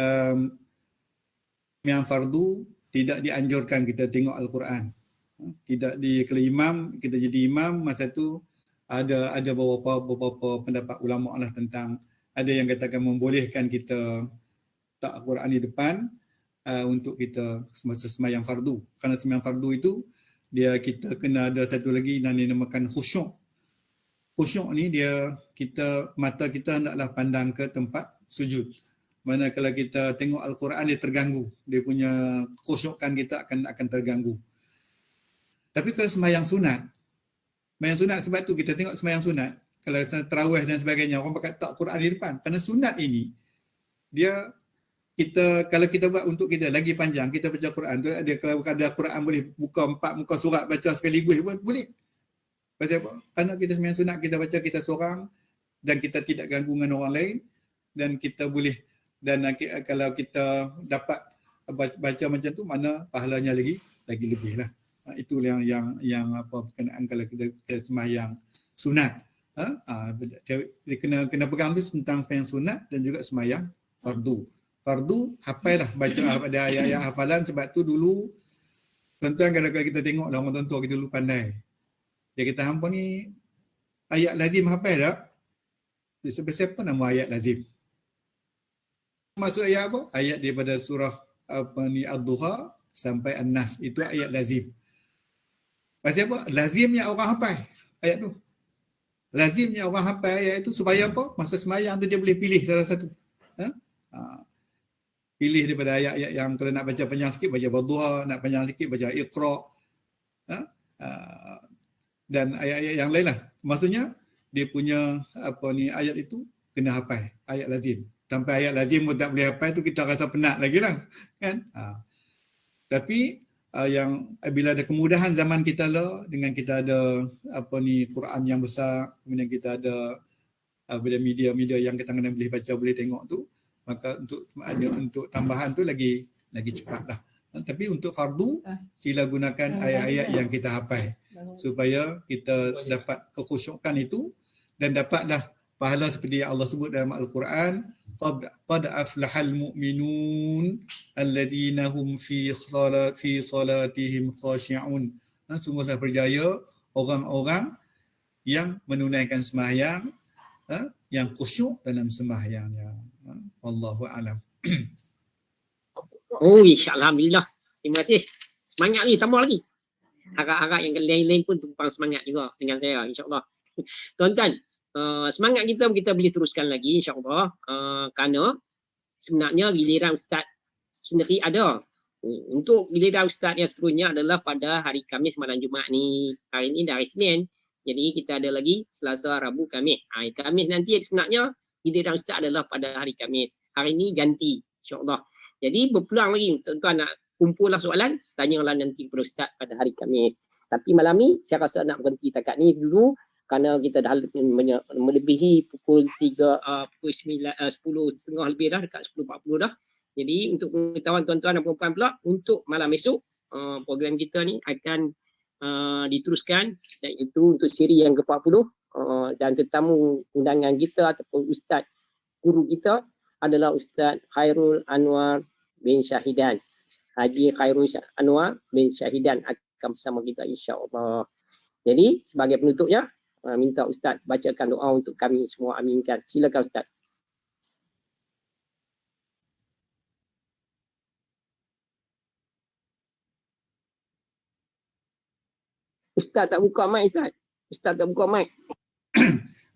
yang fardu tidak dianjurkan kita tengok Al-Quran. Tidak kalau imam, kita jadi imam, masa tu ada beberapa pendapat ulama lah tentang, ada yang katakan membolehkan kita tak Al-Quran di depan untuk kita semasa sembahyang fardu. Kerana sembahyang fardu itu kita kena ada satu lagi yang dinamakan khusyuk. Khusyuk ni mata kita hendaklah pandang ke tempat sujud. Mana kalau kita tengok Al-Quran dia terganggu, dia punya khusyukan kita akan terganggu. Tapi kalau sembahyang sunat sebab tu kita tengok sembahyang sunat, kalau tarawih dan sebagainya orang pakai tak Quran di depan. Kerana sunat ini kalau kita buat untuk kita lagi panjang, kita baca Quran tu kalau ada Quran boleh buka 4 muka surat baca sekaligus pun boleh. Pasal apa? Kerana kita sembahyang sunat, kita baca kita seorang dan kita tidak ganggu dengan orang lain, dan kita boleh, dan kalau kita dapat baca macam tu, mana pahalanya lagi lebih lah. Itu yang apa berkenaan kalau kita sembahyang sunat. Kena pegang tu tentang sembahyang sunat dan juga sembahyang fardu. Fardu hafallah, baca ada ayat-ayat hafalan. Sebab tu dulu tuan-tuan kadang-kadang kita tengok lah orang tua kita dulu pandai. Dia kata hampa ni ayat lazim hafal tak? Siapa nama ayat lazim? Maksud ayat apa? Ayat daripada surah Ad-Duha sampai An-Nas, itu ayat lazim. Pasal apa? Lazimnya orang hafal ayat tu. Lazimnya orang hafal ayat itu supaya apa? Masa sembahyang tu dia boleh pilih salah satu. Pilih daripada ayat-ayat yang kalau nak baca panjang sikit baca Ad-Duha, nak panjang sikit baca Iqra. Dan ayat-ayat yang lain lah. Maksudnya dia punya ayat itu kena hafal, ayat lazim. Sampai ayat lazim pun tak boleh hafal tu kita rasa penat lagi lah, kan? Tapi yang bila ada kemudahan zaman kita lah, dengan kita ada Quran yang besar, kemudian kita ada media-media yang kita kena boleh baca, boleh tengok tu, maka untuk tambahan tu lagi cepat lah. Tapi untuk fardu sila gunakan ayat-ayat yang kita hafal supaya kita dapat kekhusyukan itu dan dapatlah pahala seperti yang Allah sebut dalam Al-Quran, qad aflahal mu'minun alladhina hum fi salatihim khashi'un. Sungguhlah berjaya orang-orang yang menunaikan sembahyang, yang khusyuk dalam sembahyangnya. Wallahu a'lam. Oh, insya-Allah, alhamdulillah. Terima kasih. Semangat ni, tambah lagi. Harap-harap yang lain-lain pun tumpang semangat juga dengan saya, insya-Allah. Tuan-tuan, semangat kita boleh teruskan lagi, insya-Allah. Kerana sebenarnya giliran Ustaz sendiri ada. Untuk giliran Ustaz yang seterusnya adalah pada hari Khamis malam Jumaat ni. Hari ni dah hari Senin. Jadi kita ada lagi Selasa, Rabu, Khamis. Hari Khamis nanti sebenarnya giliran Ustaz adalah pada hari Khamis. Hari ni ganti, insya-Allah. Jadi berpeluang lagi tuan-tuan nak kumpullah soalan, tanyalah nanti kepada Ustaz pada hari Khamis. Tapi malam ni saya rasa nak berhenti takat ni dulu kerana kita dah melebihi pukul 10.30 lebih dah, dekat 10.40 dah. Jadi untuk pengetahuan tuan-tuan dan puan-puan pula, untuk malam esok program kita ni akan diteruskan, iaitu untuk siri yang ke-40, dan tetamu undangan kita ataupun Ustaz guru kita adalah Ustaz Khairul Anwar bin Syahidan. Haji Khairul Anwar bin Syahidan akan bersama kita, insya-Allah. Jadi sebagai penutupnya, minta Ustaz bacakan doa untuk kami semua, aminkan. Silakan Ustaz. Ustaz tak buka mic, Ustaz. Ustaz tak buka mic.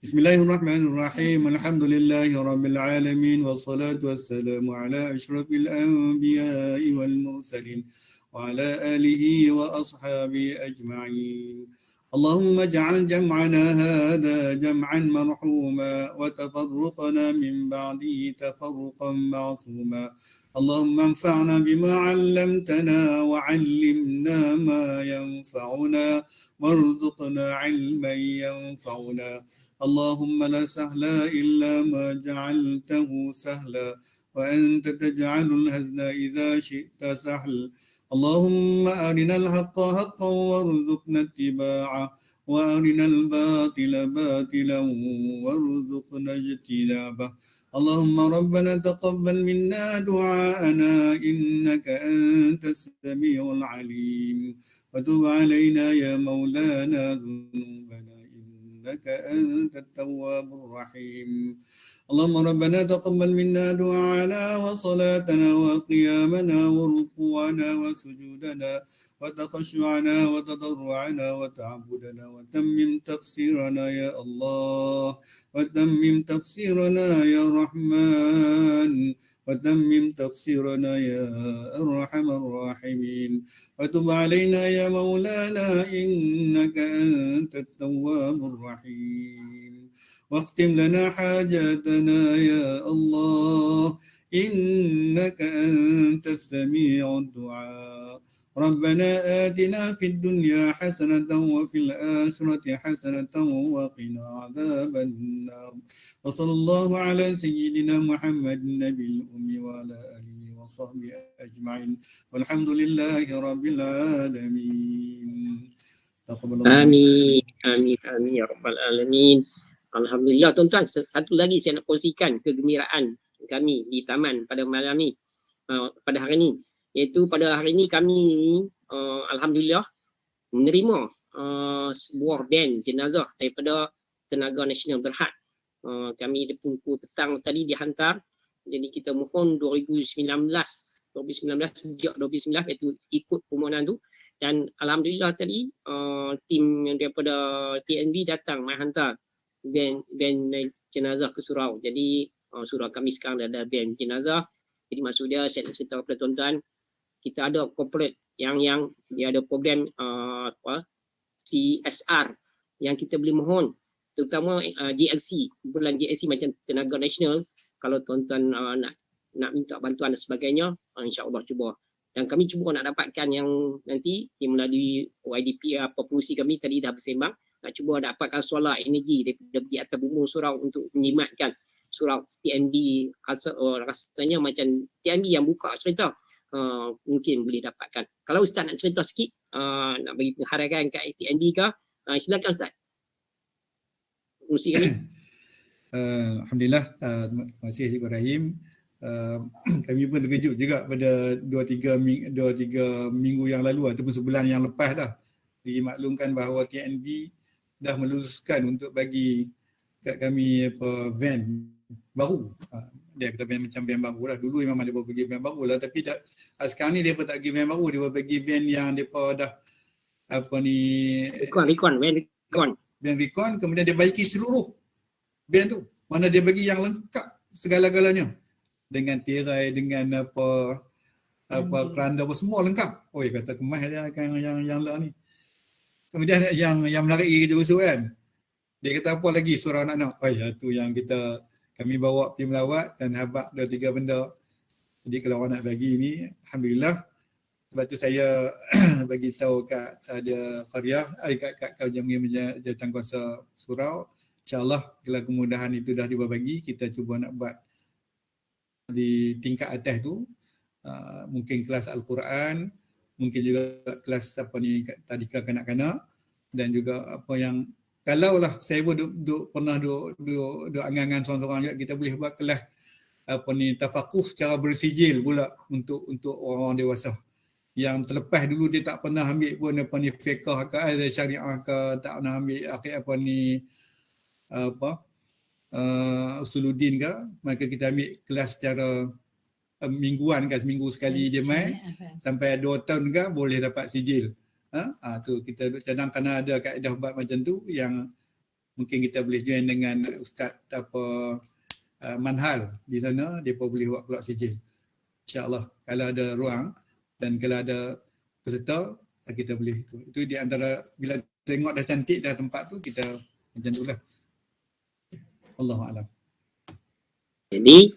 Bismillahirrahmanirrahim. Alhamdulillahirabbil alamin wassalatu wassalamu ala asyrafil anbiya'i wal mursalin wa ala alihi wa ashabihi ajma'in. اللهم اجعل جمعنا هذا جمعا مرحوما وتفرقنا من بعده تفرقا معصوما اللهم انفعنا بما علمتنا وعلمنا ما ينفعنا وارزقنا علما ينفعنا اللهم لا سهل إلا ما جعلته سهلا وأنت تجعل الحزن إذا شئت سهل اللهم أرنا الحق حقا وارزقنا اتباعه وأرنا الباطل باطلا وارزقنا اجتنابه اللهم ربنا تقبل منا دعاءنا إنك أنت السميع العليم وتب علينا يا مولانا ذنوبنا إنك أنت التواب الرحيم اللهم ربنا تقبل منا دعاءنا وصلاتنا وقيامنا وركوعنا وسجودنا وتخشعنا وتضرعنا وتعبدنا وتمم تقصيرنا يا الله وتمم تقصيرنا يا رحمن وتمم تقصيرنا يا أرحم الراحمين وتب علينا يا مولانا إنك أنت التواب الرحيم واختم لنا حاجاتنا يا الله إنك أنت السميع الدعاء ربنا آتنا في الدنيا حسنة وفي الآخرة حسنة وقنا عذاب النار وصلى الله على سيدنا محمد النبي الأمي وعلى آله وصحبه أجمعين والحمد لله رب العالمين. Amin, amin, amin ya rabbal alamin. Alhamdulillah tuan-tuan, satu lagi saya nak kongsikan kegembiraan kami di taman pada malam ni, pada hari ni, iaitu pada hari ni kami alhamdulillah menerima sebuah band jenazah daripada Tenaga Nasional Berhad. Kami di pukul petang tadi dihantar, jadi kita mohon 2019 sejak 2019 iaitu ikut permohonan tu, dan alhamdulillah tadi tim daripada TNB datang menghantar band jenazah ke surau. Jadi surau kami sekarang dah ada band jenazah. Jadi maksud dia saya nak cerita kepada tuan-tuan, kita ada corporate yang dia ada program CSR yang kita boleh mohon, terutama GLC, bulan GLC macam Tenaga Nasional. Kalau tuan-tuan nak minta bantuan dan sebagainya, insya-Allah cuba. Dan kami cuba nak dapatkan yang nanti melalui YDP pengurusi kami tadi dah bersembang, nak cuba dapatkan solar energy daripada di atas bumi surau untuk menjimatkan surau TNB. Rasanya macam TNB yang buka cerita, mungkin boleh dapatkan. Kalau Ustaz nak cerita sikit, nak bagi penghargaan kat TNB ke, silakan Ustaz. Pengurusi kami. Alhamdulillah, terima kasih Cikgu Rahim. Kami pun terkejut juga pada 2-3 minggu yang lalu ataupun sebulan yang lepas dah dimaklumkan bahawa TNB dah meluluskan untuk bagi kat kami van baru. Dia kata van macam van baru lah. Dulu memang dia bagi van baru lah, tapi sekarang ni dia pun tak bagi van baru, dia bagi van yang depa dah van recon, kemudian dia baiki seluruh van tu. Mana dia bagi yang lengkap segala-galanya, dengan tirai, dengan keranda apa semua lengkap. Oi, kata kemas dia yang lah ni. Kemudian yang menarik kerja usul kan, dia kata apa lagi surau nak. Tu yang kami bawa pergi melawat dan habaq 2-3 benda. Jadi kalau orang nak bagi ni, alhamdulillah. Sebab tu saya bagi tahu kat ada qaryah, kat jawatankuasa surau, insya-Allah kalau kemudahan itu dah dibagi, kita cuba nak buat di tingkat atas tu, mungkin kelas Al-Quran, mungkin juga kelas tadika kanak-kanak, dan juga apa yang kalaulah saya pun pernah angan-angan seorang-seorang juga, kita boleh buat kelas tafakuh secara bersijil pula untuk orang dewasa yang terlepas dulu dia tak pernah ambil pun fiqh ke syariah ke, tak pernah ambil usuluddin ke, maka kita ambil kelas secara mingguan kan, seminggu sekali dia main sampai 2 tahun ke boleh dapat sijil. Tu kita cadang, kerana ada kaedah bab macam tu yang mungkin kita boleh join dengan ustaz manhal di sana, depa boleh buat pula sijil. Insya-Allah kalau ada ruang dan kalau ada peserta kita boleh itu di antara bila tengok dah cantik dah tempat tu, kita macam tu lah. Allahu'alam. Jadi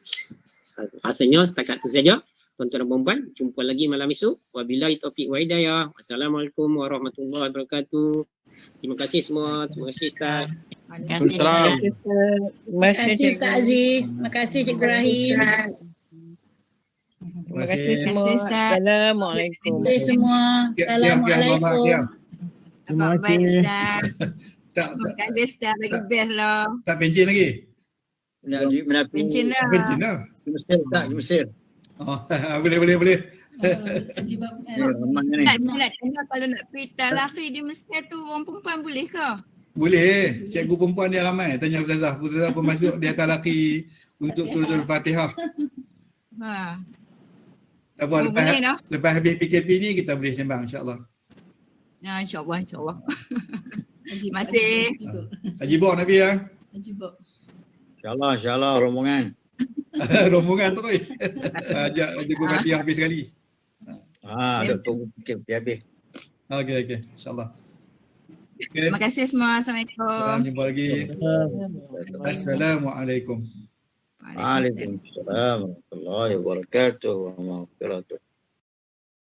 rasanya setakat itu saja tuan-tuan dan puan-puan. Jumpa lagi malam esok. Wabillahi taufiq wa hidayah. Wassalamualaikum warahmatullahi wabarakatuh. Terima kasih semua. Terima kasih Ustaz. Waalaikumsalam. Terima kasih Ustaz Aziz. Terima kasih Cikgu Rahim. Terima kasih semua. Assalamualaikum. Terima kasih semua. Assalamualaikum. Terima Abang baik kasih. Ustaz. Tak, Terima kasih Ustaz. Lagi best lah. tak pencen lagi? Pencen lah. Pencen lah. Di Mesir tak? Di Mesir. Oh, boleh. Ustaz nak tanya kalau nak pergi talaqi di Mesir tu orang perempuan boleh ke? Boleh. Cikgu perempuan dia ramai. Tanya Ustazah. Ustazah pun masuk dia talaqi untuk surah Al-Fatihah. Ha. Apa, Oh, boleh no? lepas habis PKP ni kita boleh sembang insya-Allah. Ya insya-Allah insya-Allah. Terima kasih. Haji Bok Nabi ya. InsyaAllah rombongan. Rombongan tu koi. Ajak Cikgu Fatihah habis sekali. Ada tunggu fikir habis. Okey. InsyaAllah. Okay. Terima kasih semua. Assalamualaikum. Jumpa lagi. Assalamualaikum. Waalaikumsalam warahmatullahi wabarakatuh. Wa maghfiratuh.